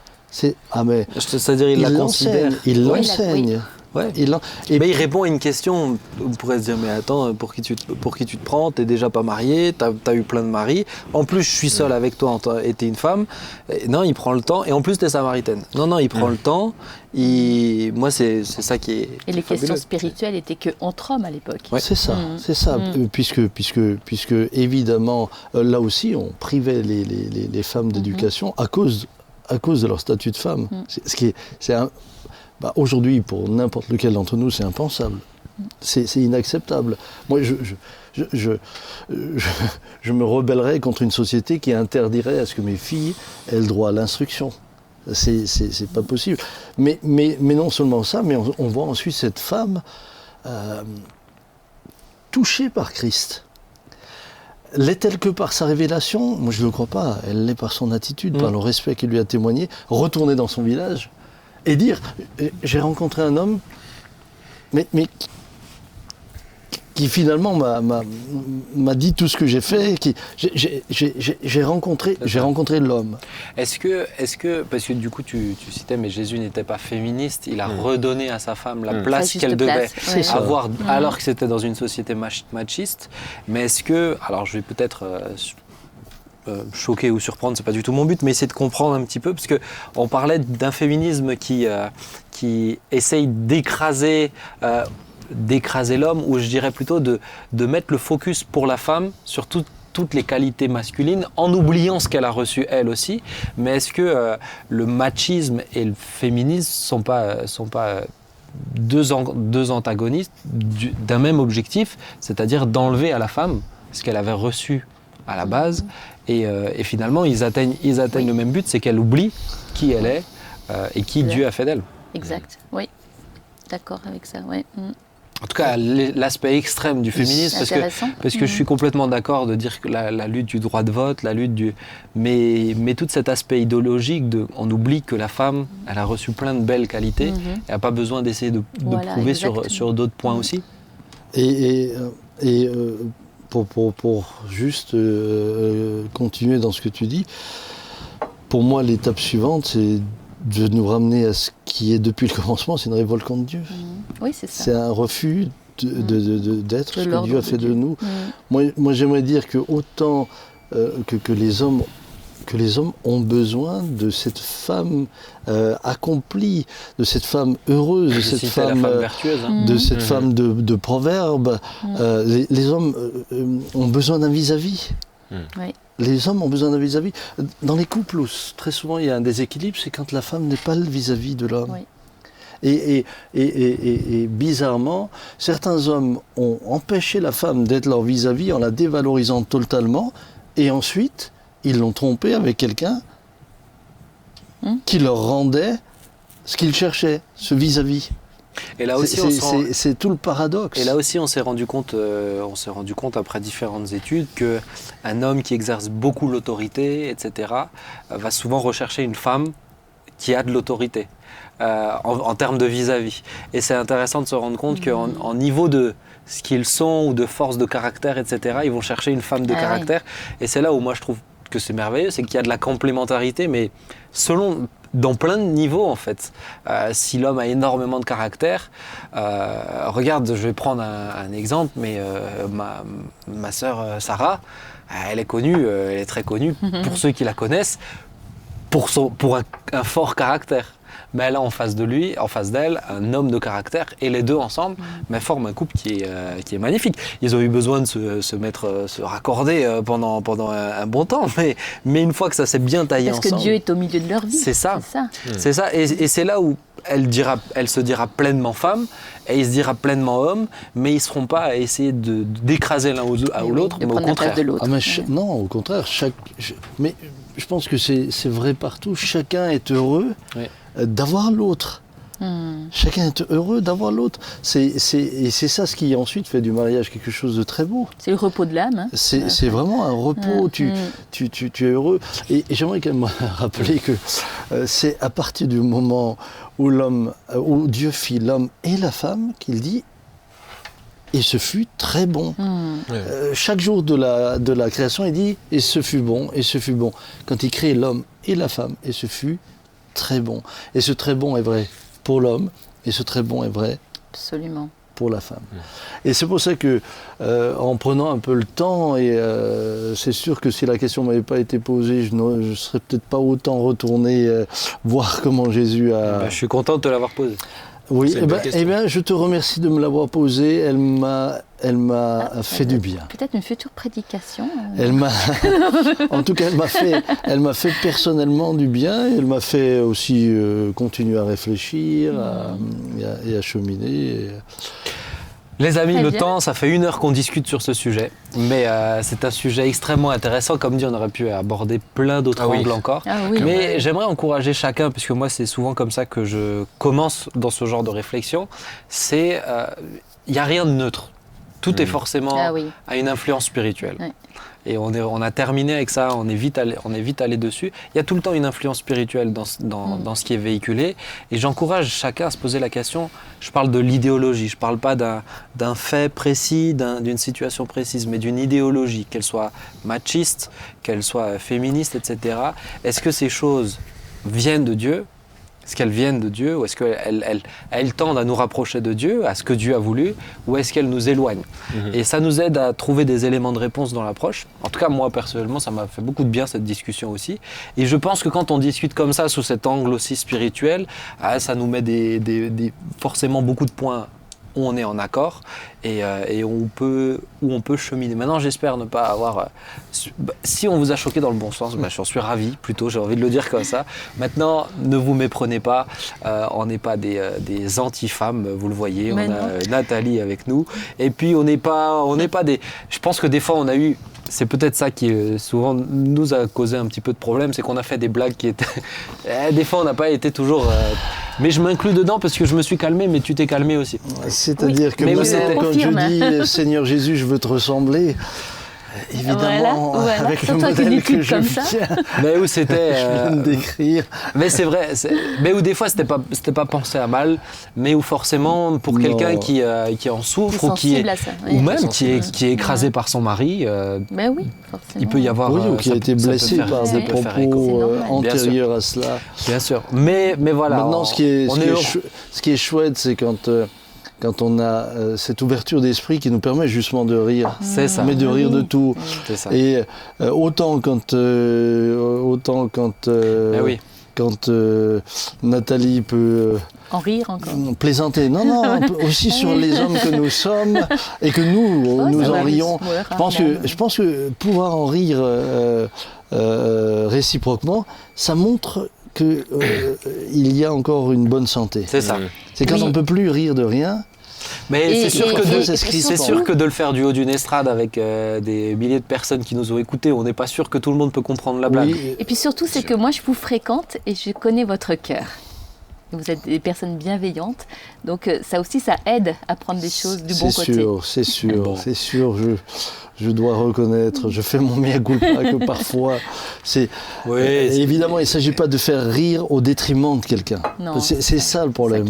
mais C'est-à-dire, il la considère. il Oui, l'enseigne. Ouais. Et Mais il répond à une question, on pourrait se dire, mais attends, pour qui tu te prends, t'es déjà pas marié, t'as eu plein de maris, en plus je suis seul avec toi et t'es une femme. Et non, il prend le temps, et en plus t'es samaritaine. Non, il prend le temps, moi c'est ça qui est Et les questions fabuleux. spirituelles étaient que entre hommes à l'époque. Ouais. c'est ça, puisque évidemment, là aussi, on privait les femmes d'éducation à cause de leur statut de femme. Aujourd'hui, pour n'importe lequel d'entre nous, c'est impensable. C'est inacceptable. Moi, je me rebellerais contre une société qui interdirait à ce que mes filles aient le droit à l'instruction. C'est pas possible. Mais non seulement ça, mais on voit ensuite cette femme touchée par Christ. L'est-elle que par sa révélation? Moi, je ne le crois pas. Elle l'est par son attitude, par le respect qu'il lui a témoigné. Retourner dans son village et dire, j'ai rencontré un homme, mais qui finalement m'a dit tout ce que j'ai fait. J'ai rencontré l'homme. Est-ce que, parce que du coup tu citais, mais Jésus n'était pas féministe, il a redonné à sa femme la place Sa juste qu'elle devait place, ouais. avoir, alors que c'était dans une société machiste. Mais est-ce que, alors je vais peut-être choquer ou surprendre, c'est pas du tout mon but, mais essayer de comprendre un petit peu, parce que on parlait d'un féminisme qui essaye d'écraser l'homme, ou je dirais plutôt de mettre le focus pour la femme sur toutes les qualités masculines, en oubliant ce qu'elle a reçu elle aussi. Mais est-ce que le machisme et le féminisme sont pas deux antagonistes d'un même objectif, c'est-à-dire d'enlever à la femme ce qu'elle avait reçu à la base, et finalement ils atteignent le même but, c'est qu'elle oublie qui elle est et qui Dieu a fait d'elle. Exact, oui. D'accord avec ça, oui. En tout cas, l'aspect extrême du féminisme, parce que je suis complètement d'accord de dire que la lutte du droit de vote, mais tout cet aspect idéologique, on oublie que la femme, elle a reçu plein de belles qualités, elle n'a pas besoin d'essayer de prouver sur d'autres points aussi. Et pour juste continuer dans ce que tu dis, pour moi, l'étape suivante, c'est de nous ramener à ce qui est depuis le commencement, c'est une révolte contre Dieu. Oui, c'est ça. C'est un refus d'être ce que Dieu a fait de nous. Mm. Moi, j'aimerais dire que autant que les hommes ont besoin de cette femme accomplie, de cette femme heureuse, de cette femme vertueuse. Hein. de cette femme de proverbe. Les hommes ont besoin d'un vis-à-vis. Oui. Les hommes ont besoin d'un vis-à-vis. Dans les couples où très souvent il y a un déséquilibre, c'est quand la femme n'est pas le vis-à-vis de l'homme. Oui. Et bizarrement, certains hommes ont empêché la femme d'être leur vis-à-vis en la dévalorisant totalement, et ensuite ils l'ont trompée avec quelqu'un qui leur rendait ce qu'ils cherchaient, ce vis-à-vis. Et là aussi, c'est tout le paradoxe. Et là aussi, on s'est rendu compte après différentes études que un homme qui exerce beaucoup l'autorité, etc., va souvent rechercher une femme qui a de l'autorité en termes de vis-à-vis. Et c'est intéressant de se rendre compte qu'en niveau de ce qu'ils sont ou de force de caractère, etc., ils vont chercher une femme de caractère. Et c'est là où moi je trouve que c'est merveilleux, c'est qu'il y a de la complémentarité, mais dans plein de niveaux en fait. Si l'homme a énormément de caractère, regarde, je vais prendre un exemple, mais ma sœur Sarah, elle est connue, elle est très connue pour ceux qui la connaissent, pour un fort caractère. Mais elle a en face d'elle, un homme de caractère, et les deux ensemble forment un couple qui est magnifique. Ils ont eu besoin de se raccorder pendant un bon temps, mais une fois que ça s'est bien taillé ensemble... Parce que Dieu est au milieu de leur vie. C'est ça. C'est ça. Et c'est là où elle se dira pleinement femme, et il se dira pleinement homme, mais ils ne seront pas à essayer d'écraser l'un ou l'autre, mais au contraire. Non, au contraire. Mais je pense que c'est vrai partout. Chacun est heureux d'avoir l'autre. Chacun est heureux d'avoir l'autre. Et c'est ça ce qui ensuite fait du mariage quelque chose de très beau. C'est le repos de l'âme. Hein. C'est vraiment un repos, tu es heureux. Et j'aimerais quand même rappeler que c'est à partir du moment où Dieu fit l'homme et la femme qu'il dit « et ce fut très bon ». Chaque jour de la création, il dit « et ce fut bon, et ce fut bon ». Quand il crée l'homme et la femme, et ce fut très bon. Et ce très bon est vrai pour l'homme, et ce très bon est vrai absolument pour la femme. Et c'est pour ça que, en prenant un peu le temps, et c'est sûr que si la question ne m'avait pas été posée, je ne serais peut-être pas autant retourné voir comment Jésus a... Je suis content de te l'avoir posée. Oui, je te remercie de me l'avoir posée. Elle m'a fait du bien. Peut-être une future prédication. En tout cas, elle m'a fait personnellement du bien. Et elle m'a fait aussi continuer à réfléchir et à cheminer. Les amis, le temps, ça fait 1 heure qu'on discute sur ce sujet, mais c'est un sujet extrêmement intéressant. Comme dit, on aurait pu aborder plein d'autres angles encore. Mais j'aimerais encourager chacun, puisque moi, c'est souvent comme ça que je commence dans ce genre de réflexion. Il n'y a rien de neutre. Tout est forcément à une influence spirituelle. Et on a terminé avec ça, on est vite allé dessus. Il y a tout le temps une influence spirituelle dans ce qui est véhiculé. Et j'encourage chacun à se poser la question, je parle de l'idéologie, je ne parle pas d'un fait précis, d'une situation précise, mais d'une idéologie, qu'elle soit machiste, qu'elle soit féministe, etc. Est-ce que ces choses viennent de Dieu ? Est-ce qu'elles viennent de Dieu ou est-ce qu'elles tendent à nous rapprocher de Dieu, à ce que Dieu a voulu, ou est-ce qu'elles nous éloignent ? Et ça nous aide à trouver des éléments de réponse dans l'approche. En tout cas, moi, personnellement, ça m'a fait beaucoup de bien, cette discussion aussi. Et je pense que quand on discute comme ça, sous cet angle aussi spirituel, ça nous met forcément beaucoup de points où on est en accord et où on peut cheminer. Maintenant, j'espère ne pas avoir... si on vous a choqué dans le bon sens, j'en suis ravi, plutôt, j'ai envie de le dire comme ça. Maintenant, ne vous méprenez pas, on n'est pas des anti-femmes, vous le voyez, on a Nathalie avec nous. Et puis, on n'est pas des... Je pense que des fois, on a eu... C'est peut-être ça qui souvent nous a causé un petit peu de problème, c'est qu'on a fait des blagues qui étaient... des fois, on n'a pas été toujours... Mais je m'inclus dedans parce que je me suis calmé, mais tu t'es calmé aussi. C'est-à-dire que moi, quand je dis « Seigneur Jésus, je veux te ressembler », évidemment, avec le modèle que je viens, mais où c'était, je viens de décrire. Mais c'est vrai, mais où des fois c'était pas pensé à mal, mais où forcément pour quelqu'un qui en souffre ou qui est, ou même qui est écrasé par son mari, il peut y avoir, ou qui a été blessé par des propos antérieurs à cela. Bien sûr, mais voilà. Maintenant, ce qui est chouette, c'est quand on a cette ouverture d'esprit qui nous permet justement de rire, mais de rire de tout. C'est ça. Et autant quand Nathalie peut en rire encore. Plaisanter. Non, aussi sur les hommes que nous sommes et que nous en rions. Je pense que pouvoir en rire réciproquement, ça montre qu'il y a encore une bonne santé. C'est ça. C'est quand on ne peut plus rire de rien. Mais c'est sûr que de le faire du haut d'une estrade avec des milliers de personnes qui nous ont écoutés, on n'est pas sûr que tout le monde peut comprendre la blague. Et puis surtout, c'est que moi, je vous fréquente et je connais votre cœur. Vous êtes des personnes bienveillantes, donc ça aussi, ça aide à prendre des choses du bon côté. C'est sûr, je dois reconnaître, je fais mon mea culpa que parfois, évidemment, il ne s'agit pas de faire rire au détriment de quelqu'un. C'est ça le problème.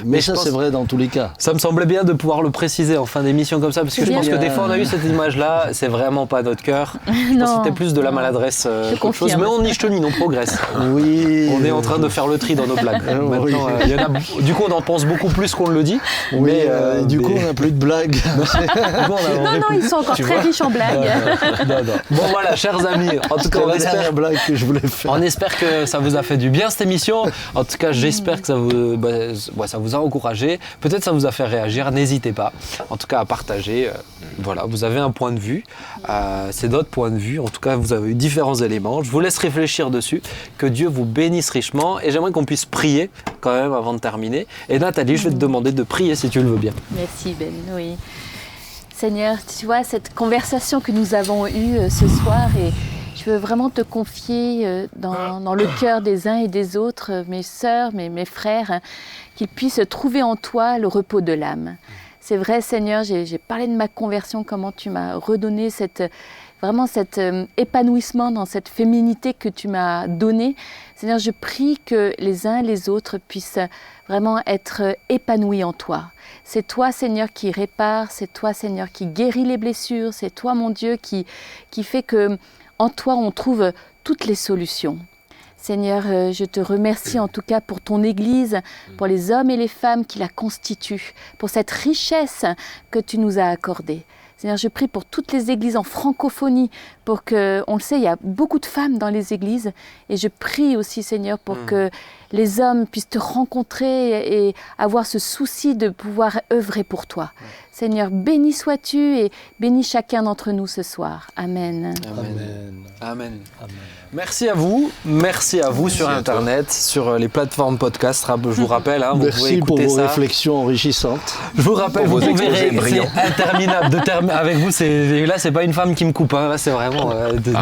Mais ça, c'est vrai dans tous les cas. Ça me semblait bien de pouvoir le préciser en fin d'émission comme ça, parce que je pense que des fois, on a eu cette image-là, c'est vraiment pas notre cœur. Je pense que c'était plus de la maladresse qu'autre chose, mais on y chemine, on progresse. Oui. On est en train de faire le tri dans nos blagues. Maintenant, du coup, on en pense beaucoup plus qu'on le dit. Oui, mais du coup, on n'a plus de blagues. Non, ils sont encore très riches en blagues. Non. Bon, voilà, chers amis, en tout cas, on espère que ça vous a fait du bien cette émission. En tout cas, j'espère que ça vous a encouragé. Peut-être ça vous a fait réagir. N'hésitez pas, en tout cas, à partager. Voilà, vous avez un point de vue. C'est notre point de vue. En tout cas, vous avez eu différents éléments. Je vous laisse réfléchir dessus. Que Dieu vous bénisse richement. Et j'aimerais qu'on puisse prier quand même avant de terminer. Et Nathalie, je vais te demander de prier si tu le veux bien. Merci Ben, oui. Seigneur, tu vois, cette conversation que nous avons eue ce soir, et Je veux vraiment te confier dans le cœur des uns et des autres, mes sœurs, mes frères, hein, qu'ils puissent trouver en toi le repos de l'âme. C'est vrai, Seigneur, j'ai parlé de ma conversion, comment tu m'as redonné vraiment cet épanouissement dans cette féminité que tu m'as donnée. Seigneur, je prie que les uns et les autres puissent vraiment être épanouis en toi. C'est toi, Seigneur, qui répare, c'est toi, Seigneur, qui guérit les blessures, c'est toi, mon Dieu, qui fait que en toi, on trouve toutes les solutions. Seigneur, je te remercie en tout cas pour ton Église, pour les hommes et les femmes qui la constituent, pour cette richesse que tu nous as accordée. Seigneur, je prie pour toutes les églises en francophonie, pour que, on le sait, il y a beaucoup de femmes dans les églises, et je prie aussi, Seigneur, pour que les hommes puissent te rencontrer et avoir ce souci de pouvoir œuvrer pour toi. Seigneur, béni sois-tu et bénis chacun d'entre nous ce soir. Amen. Amen. Amen. Amen. Merci à vous sur Internet, sur les plateformes podcast. Je vous rappelle, hein, vous pouvez écouter pour vos ça. Réflexions enrichissantes. Je vous rappelle, vous verrez, c'est interminable. Avec vous, là, c'est pas une femme qui me coupe. Hein. Là, c'est vraiment.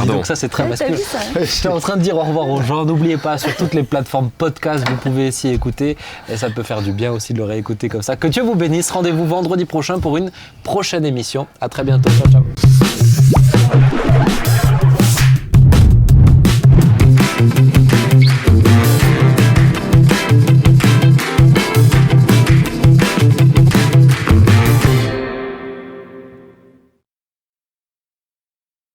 Donc ça, c'est très masculin. J'étais en train de dire au revoir aux gens. N'oubliez pas, sur toutes les plateformes podcast, vous pouvez s'y écouter. Et ça peut faire du bien aussi de le réécouter comme ça. Que Dieu vous bénisse. Rendez-vous vendredi prochain pour une prochaine émission. À très bientôt. Ciao, ciao.